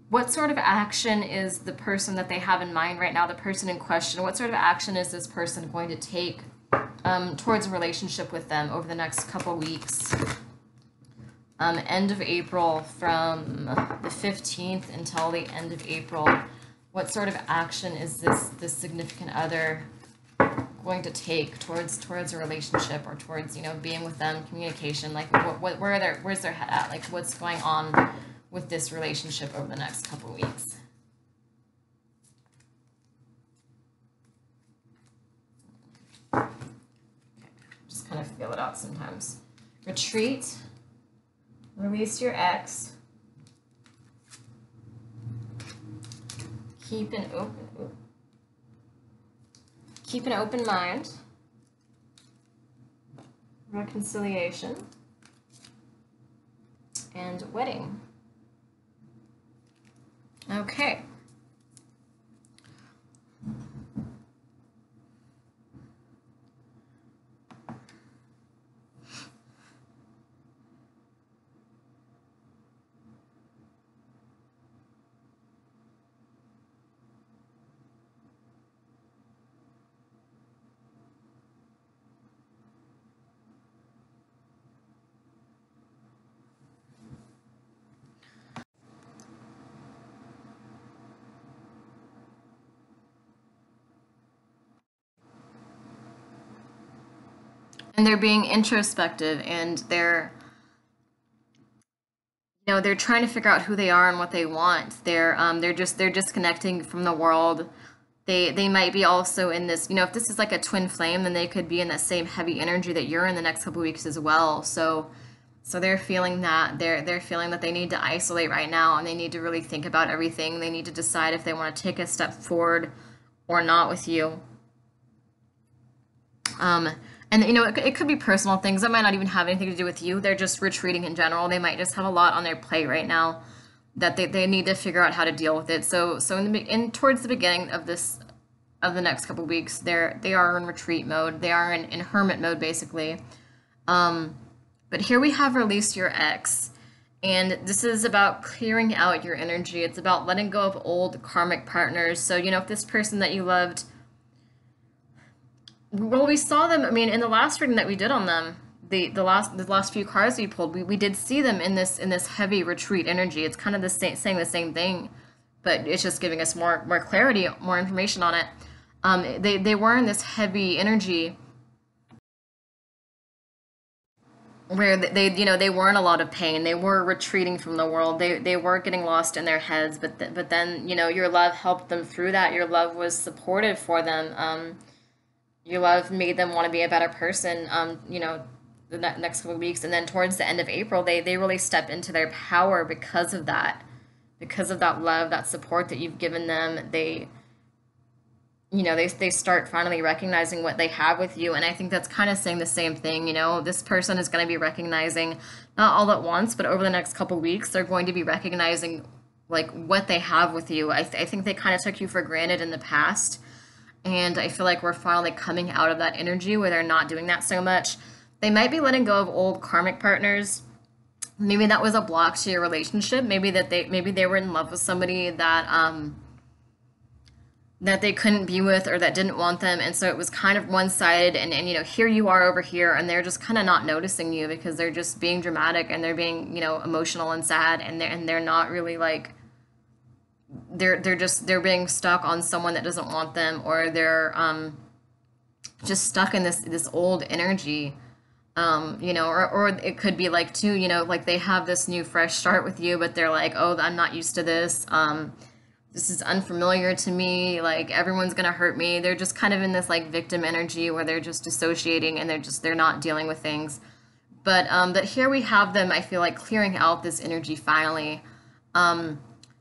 What sort of action is the person that they have in mind right now, the person in question? What sort of action is this person going to take towards a relationship with them over the next couple weeks? End of April, from the 15th until the end of April. What sort of action is this significant other going to take towards a relationship, or towards being with them, communication? Like where's their head at? Like what's going on with this relationship over the next couple weeks? Just kind of feel it out sometimes. Retreat. Release your ex. Keep an open mind. Reconciliation. And wedding. Okay. And they're being introspective, and they're trying to figure out who they are and what they want. They're disconnecting from the world. They might be also in this, if this is like a twin flame, then they could be in that same heavy energy that you're in the next couple weeks as well. So they're feeling that they're feeling that they need to isolate right now, and they need to really think about everything. They need to decide if they want to take a step forward or not with you. Um, and it could be personal things that might not even have anything to do with you. They're just retreating in general. They might just have a lot on their plate right now that they need to figure out how to deal with it. So in towards the beginning of the next couple weeks, they are in retreat mode. They are in hermit mode basically. But here we have released your ex. And this is about clearing out your energy. It's about letting go of old karmic partners. So, if this person that you loved, well, we saw them, I mean, in the last reading that we did on them, the last few cards we pulled, we did see them in this heavy retreat energy. It's kind of the same, saying the same thing, but it's just giving us more clarity, more information on it. They were in this heavy energy where they were in a lot of pain. They were retreating from the world. They were getting lost in their heads, but then your love helped them through that. Your love was supportive for them. Your love made them want to be a better person. The next couple of weeks, and then towards the end of April, they really step into their power because of that love, that support that you've given them. They start finally recognizing what they have with you, and I think that's kind of saying the same thing. This person is going to be recognizing, not all at once, but over the next couple weeks, they're going to be recognizing like what they have with you. I think they kind of took you for granted in the past, and I feel like we're finally coming out of that energy where they're not doing that so much. They might be letting go of old karmic partners. Maybe that was a block to your relationship. Maybe they were in love with somebody that they couldn't be with, or that didn't want them, and so it was kind of one-sided, and here you are over here, and they're just kind of not noticing you because they're just being dramatic, and they're being emotional and sad, and they're not really like, they're being stuck on someone that doesn't want them, or they're just stuck in this old energy. Or it could be like too, like they have this new fresh start with you, but they're like, oh, I'm not used to this. This is unfamiliar to me. Like everyone's gonna hurt me. They're just kind of in this like victim energy where they're just dissociating, and they're not dealing with things. But here we have them, I feel like, clearing out this energy finally.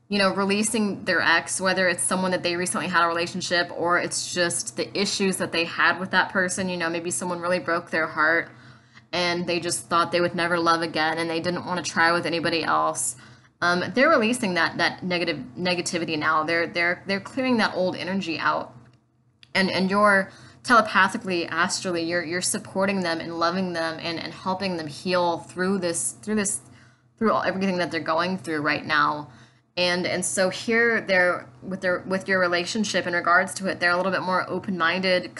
Releasing their ex, whether it's someone that they recently had a relationship, or it's just the issues that they had with that person. Maybe someone really broke their heart, and they just thought they would never love again, and they didn't want to try with anybody else. They're releasing that negativity now. They're clearing that old energy out, and you're telepathically, astrally, you're supporting them and loving them, and helping them heal through everything that they're going through right now. And so here they're with your relationship in regards to it, they're a little bit more open-minded.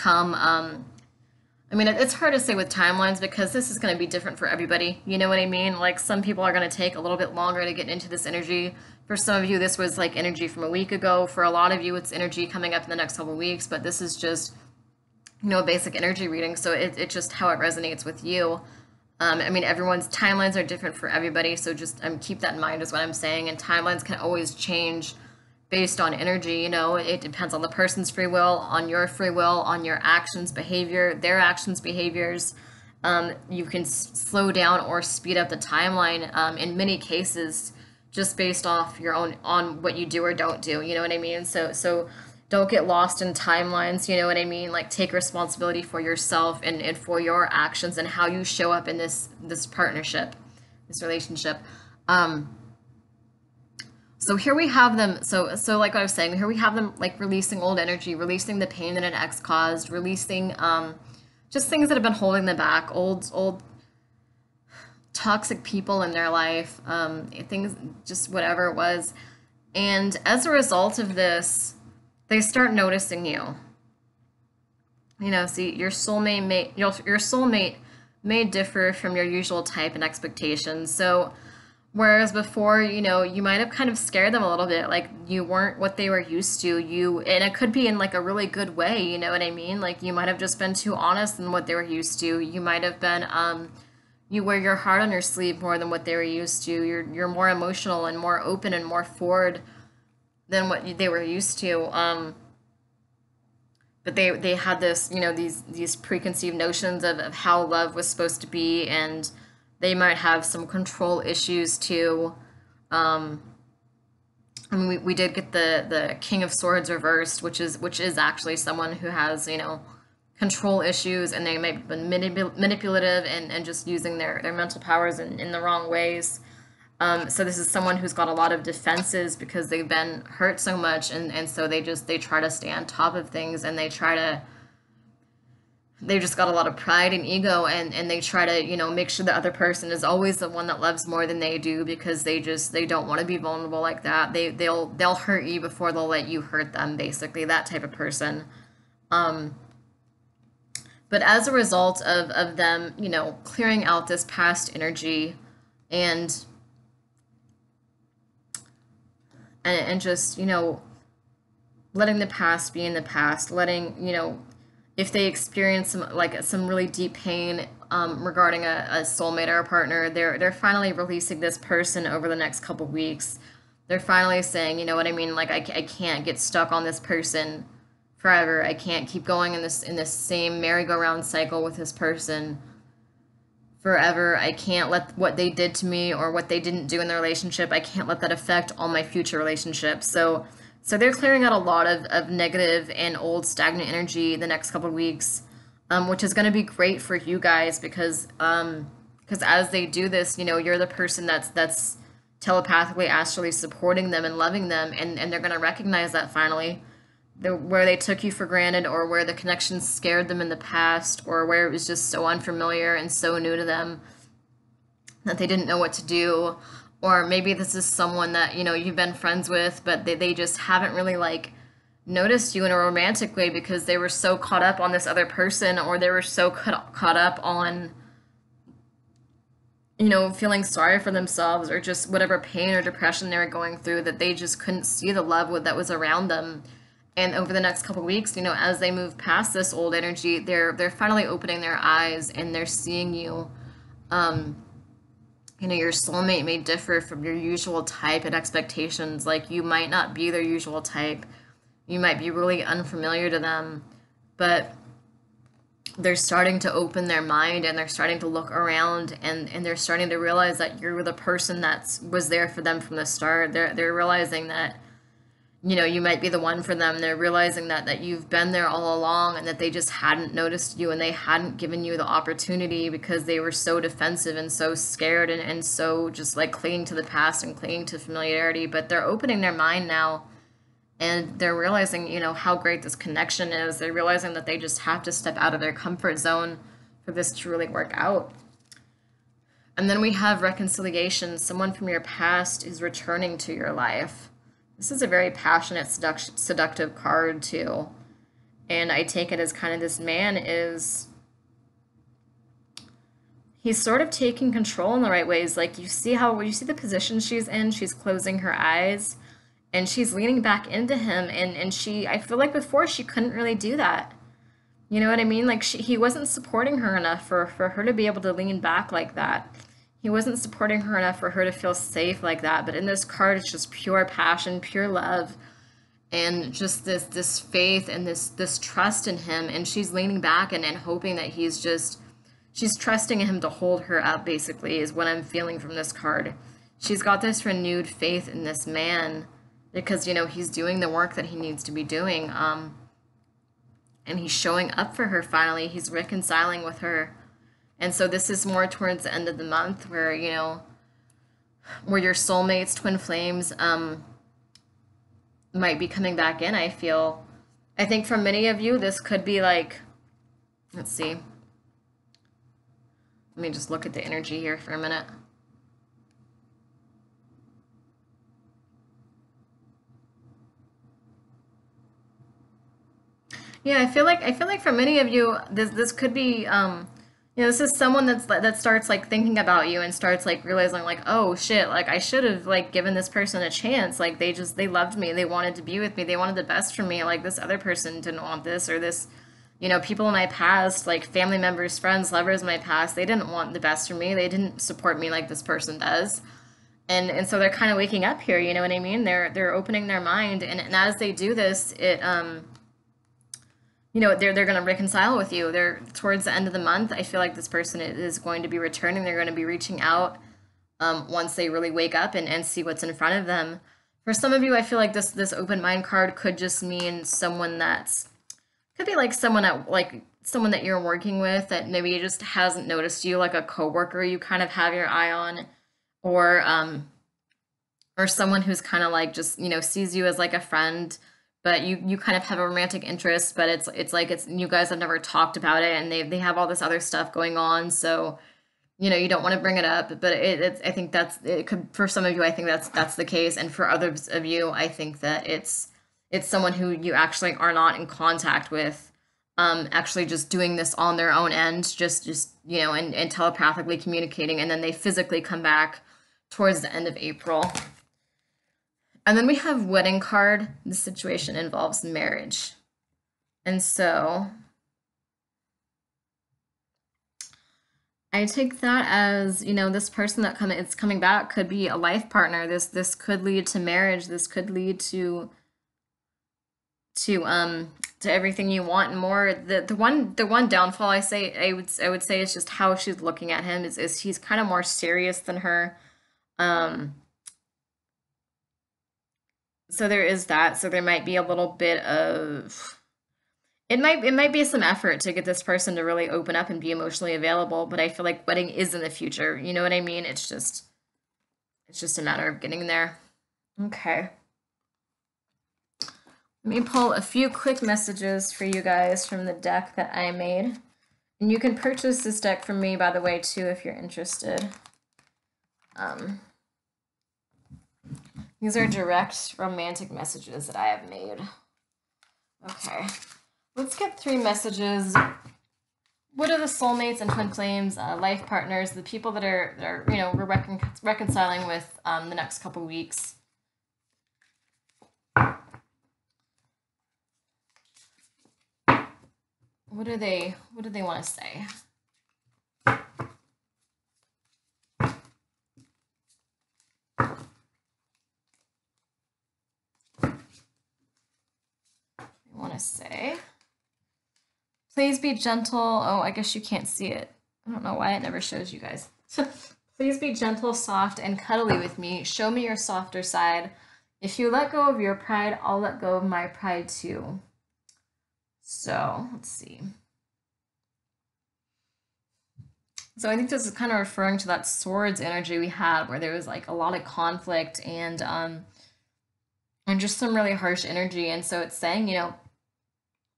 I mean, it's hard to say with timelines because this is going to be different for everybody. You know what I mean? Like some people are going to take a little bit longer to get into this energy. For some of you, this was like energy from a week ago. For a lot of you, it's energy coming up in the next couple of weeks. But this is just, a basic energy reading. So it's just how it resonates with you. I mean, everyone's timelines are different for everybody. So just keep that in mind is what I'm saying. And timelines can always change based on energy. It depends on the person's free will, on your free will, on your actions, behavior, their actions, behaviors. You can slow down or speed up the timeline in many cases just based off your own on what you do or don't do. You know what I mean? So don't get lost in timelines. You know what I mean? Like take responsibility for yourself and for your actions and how you show up in this partnership, this relationship. Um, so here we have them. So like I was saying, here we have them like releasing old energy, releasing the pain that an ex caused, releasing just things that have been holding them back, old toxic people in their life, things, just whatever it was. And as a result of this, they start noticing you. You know, see, your soulmate may differ from your usual type and expectations. So whereas before, you know, you might have kind of scared them a little bit, like you weren't what they were used to. And it could be in like a really good way, you know what I mean? Like you might have just been too honest in what they were used to. You might have been, you wear your heart on your sleeve more than what they were used to. You're more emotional and more open and more forward than what they were used to. But they had this, you know, these preconceived notions of how love was supposed to be, and they might have some control issues too. Um, I mean, we did get the King of Swords reversed, which is actually someone who has, you know, control issues, and they may have been manipulative and just using their mental powers in the wrong ways. So this is someone who's got a lot of defenses because they've been hurt so much, and so they try to stay on top of things, and they've just got a lot of pride and ego, and they try to, you know, make sure the other person is always the one that loves more than they do, because they don't want to be vulnerable like that. They'll hurt you before they'll let you hurt them, basically, that type of person. Um, but as a result of them, you know, clearing out this past energy and and just, you know, letting the past be in the past, letting, you know, if they experience some really deep pain regarding a soulmate or a partner, they're finally releasing this person over the next couple weeks. They're finally saying, you know what I mean, like I can't get stuck on this person forever. I can't keep going in this same merry-go-round cycle with this person forever. I can't let what they did to me or what they didn't do in the relationship, I can't let that affect all my future relationships. So they're clearing out a lot of negative and old stagnant energy the next couple of weeks, which is going to be great for you guys because as they do this, you know, you're the person that's telepathically, astrally supporting them and loving them, and they're going to recognize that finally. Where they took you for granted, or where the connection scared them in the past, or where it was just so unfamiliar and so new to them that they didn't know what to do. Or maybe this is someone that, you know, you've been friends with, but they just haven't really like noticed you in a romantic way because they were so caught up on this other person, or they were so caught up on, you know, feeling sorry for themselves, or just whatever pain or depression they were going through, that they just couldn't see the love that was around them. And over the next couple of weeks, you know, as they move past this old energy, they're finally opening their eyes and they're seeing you. Um, you know, your soulmate may differ from your usual type and expectations. Like you might not be their usual type. You might be really unfamiliar to them, but they're starting to open their mind, and they're starting to look around, and they're starting to realize that you're the person that was there for them from the start. They're realizing that, you know, you might be the one for them. They're realizing that you've been there all along, and that they just hadn't noticed you, and they hadn't given you the opportunity because they were so defensive and so scared, and so just like clinging to the past and clinging to familiarity. But they're opening their mind now, and they're realizing, you know, how great this connection is. They're realizing that they just have to step out of their comfort zone for this to really work out. And then we have reconciliation. Someone from your past is returning to your life. This is a very passionate, seductive card too. And I take it as kind of this man is, he's sort of taking control in the right ways. Like you see the position she's in, she's closing her eyes and she's leaning back into him. And I feel like before she couldn't really do that. You know what I mean? Like he wasn't supporting her enough for her to be able to lean back like that. He wasn't supporting her enough for her to feel safe like that. But in this card, it's just pure passion, pure love, and just this faith and this trust in him. And she's leaning back and hoping that he's just she's trusting him to hold her up, basically, is what I'm feeling from this card. She's got this renewed faith in this man because, he's doing the work that he needs to be doing. And he's showing up for her finally. He's reconciling with her. And so this is more towards the end of the month where, where your soulmates, twin flames, might be coming back in, I feel. I think for many of you, this could be like, let's see. Let me just look at the energy here for a minute. Yeah, I feel like for many of you, this could be, this is someone that starts like thinking about you and starts like realizing like, oh shit, like I should have like given this person a chance. Like they loved me, they wanted to be with me, they wanted the best for me. Like this other person didn't want this, or this, people in my past, like family members, friends, lovers in my past, they didn't want the best for me. They didn't support me like this person does. And so they're kind of waking up here, you know what I mean? They're opening their mind, and as they do this, they're going to reconcile with you. They're towards the end of the month. I feel like this person is going to be returning. They're going to be reaching out once they really wake up and see what's in front of them. For some of you, I feel like this open mind card could just mean someone that's could be like someone that you're working with that maybe just hasn't noticed you, like a coworker you kind of have your eye on, or someone who's kind of like just sees you as like a friend, but you kind of have a romantic interest, but it's you guys have never talked about it, and they have all this other stuff going on, so you don't want to bring it up, but I think it could, for some of you, I think that's the case, and for others of you, I think that it's someone who you actually are not in contact with, actually just doing this on their own end, just and telepathically communicating, and then they physically come back towards the end of April. And then we have wedding card. The situation involves marriage. And so I take that as, this person that it's coming back could be a life partner. This could lead to marriage. This could lead to everything you want and more. The one downfall I would say is just how she's looking at him is he's kind of more serious than her. So there is that. So there might be a little bit of it might be some effort to get this person to really open up and be emotionally available, but I feel like wedding is in the future. You know what I mean? It's just a matter of getting there. Okay. Let me pull a few quick messages for you guys from the deck that I made. And you can purchase this deck from me, by the way, too, if you're interested. These are direct romantic messages that I have made. Okay, let's get 3 messages. What are the soulmates and twin flames, life partners, the people that are we're reconciling with the next couple weeks? What do they want to say? Want to say, please be gentle. Oh, I guess you can't see it. I don't know why it never shows you guys. Please be gentle, soft, and cuddly with me. Show me your softer side. If you let go of your pride, I'll let go of my pride too. So let's see. So I think this is kind of referring to that swords energy we had, where there was like a lot of conflict and just some really harsh energy. And so it's saying,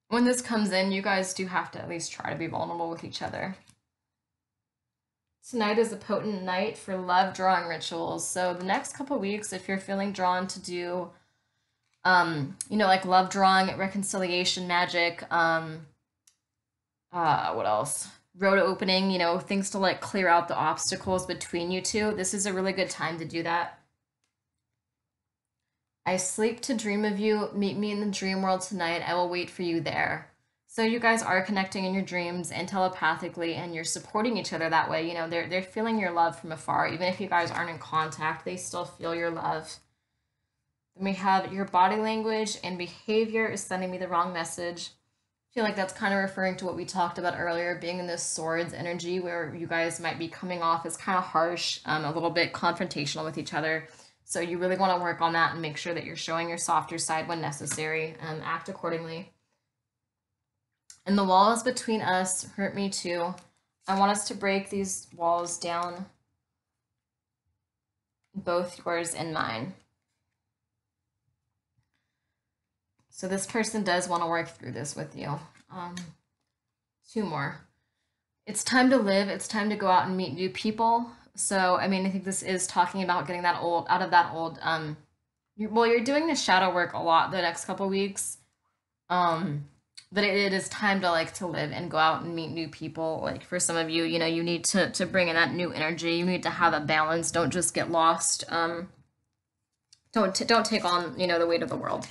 when this comes in, you guys do have to at least try to be vulnerable with each other. Tonight is a potent night for love drawing rituals. So the next couple weeks, if you're feeling drawn to do, like love drawing, reconciliation magic, what else? Road opening, things to like clear out the obstacles between you two. This is a really good time to do that. I sleep to dream of you. Meet me in the dream world tonight. I will wait for you there. So you guys are connecting in your dreams and telepathically, and you're supporting each other that way. They're feeling your love from afar. Even if you guys aren't in contact, they still feel your love. Then we have your body language and behavior is sending me the wrong message. Feel like that's kind of referring to what we talked about earlier, being in this swords energy where you guys might be coming off as kind of harsh, a little bit confrontational with each other. So you really want to work on that and make sure that you're showing your softer side when necessary. Act accordingly. And the walls between us hurt me too. I want us to break these walls down, both yours and mine. So this person does want to work through this with you. Two more. It's time to live. It's time to go out and meet new people. So, I mean, I think this is talking about getting that old, out of that old, well, you're doing the shadow work a lot the next couple weeks. But it is time to like to live and go out and meet new people. Like for some of you, you know, you need to bring in that new energy. You need to have a balance. Don't just get lost. Don't take on, you know, the weight of the world.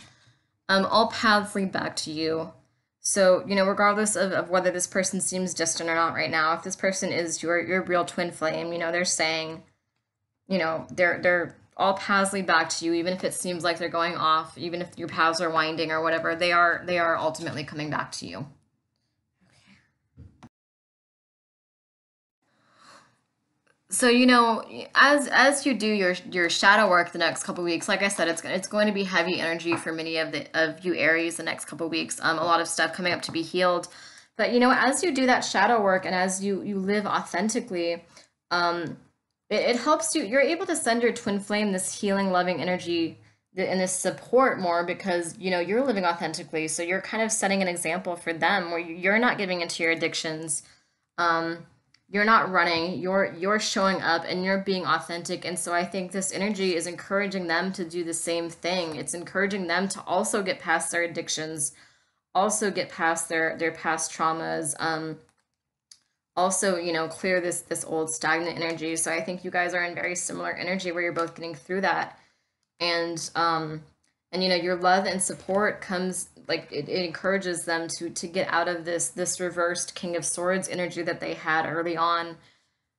All paths lead back to you. So, you know, regardless of whether this person seems distant or not right now, if this person is your real twin flame, you know, they're saying, you know, they're all paths lead back to you, even if it seems like they're going off, even if your paths are winding or whatever, they are ultimately coming back to you. So, you know, as you do your shadow work the next couple weeks, like I said, it's going to be heavy energy for many of you Aries the next couple weeks. A lot of stuff coming up to be healed. But you know, as you do that shadow work and as you live authentically, it helps you. You're able to send your twin flame this healing, loving energy and this support more because you know you're living authentically. So you're kind of setting an example for them where you're not giving into your addictions. Um, you're not running, you're showing up and you're being authentic. And so I think this energy is encouraging them to do the same thing. It's encouraging them to also get past their addictions, also get past their past traumas, also, you know, clear this old stagnant energy. So I think you guys are in very similar energy where you're both getting through that. And you know, your love and support comes like it encourages them to get out of this reversed King of Swords energy that they had early on,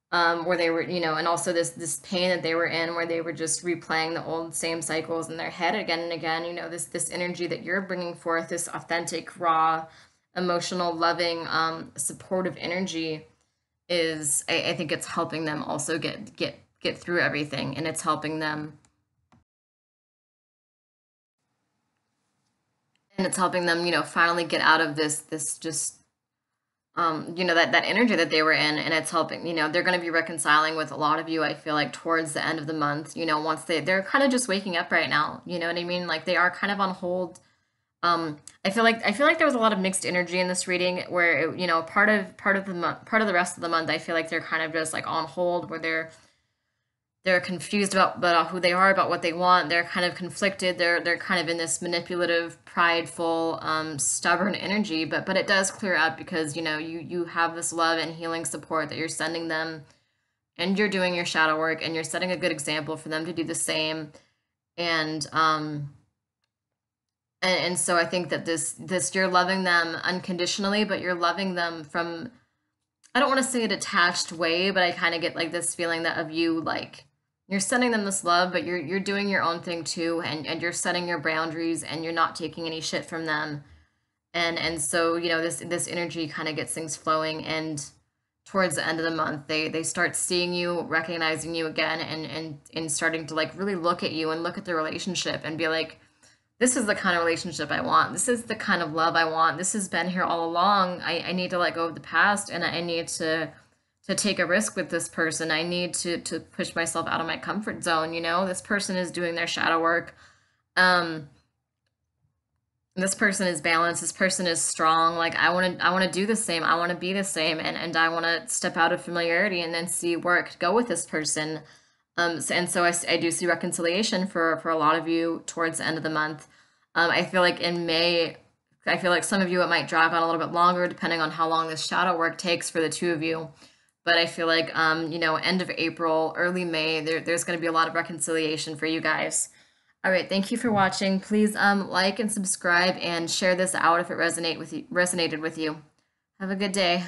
where they were, you know, and also this pain that they were in where they were just replaying the old same cycles in their head again and again. You know, this energy that you're bringing forth, this authentic, raw, emotional, loving, supportive energy is I think it's helping them also get through everything, and it's helping them, you know, finally get out of this just you know, that energy that they were in, and it's helping, you know, they're going to be reconciling with a lot of you, I feel like, towards the end of the month, you know, once they're kind of just waking up right now, you know what I mean? Like they are kind of on hold. I feel like there was a lot of mixed energy in this reading where it, you know, part of the month, part of the rest of the month, I feel like they're kind of just like on hold where they're confused about who they are, about what they want. They're kind of conflicted. They're kind of in this manipulative, prideful, stubborn energy. But it does clear up because you know you have this love and healing support that you're sending them, and you're doing your shadow work, and you're setting a good example for them to do the same. And and so I think that this you're loving them unconditionally, but you're loving them from, I don't want to say a detached way, but I kind of get like this feeling that of you like you're sending them this love, but you're doing your own thing too, and you're setting your boundaries and you're not taking any shit from them. And so, you know, this energy kind of gets things flowing, and towards the end of the month they start seeing you, recognizing you again, and starting to like really look at you and look at the relationship and be like, this is the kind of relationship I want. This is the kind of love I want. This has been here all along. I need to let go of the past, and I need to take a risk with this person. I need to push myself out of my comfort zone. You know, this person is doing their shadow work. Um, this person is balanced. This person is strong. Like I want to do the same. I want to be the same, and I want to step out of familiarity and then see where it could go with this person. And so I do see reconciliation for a lot of you towards the end of the month. I feel like in May, I feel like some of you it might drag on a little bit longer depending on how long this shadow work takes for the two of you. But I feel like you know, end of April, early May, there's going to be a lot of reconciliation for you guys. All right, thank you for watching. Please like and subscribe and share this out if it resonated with you. Have a good day.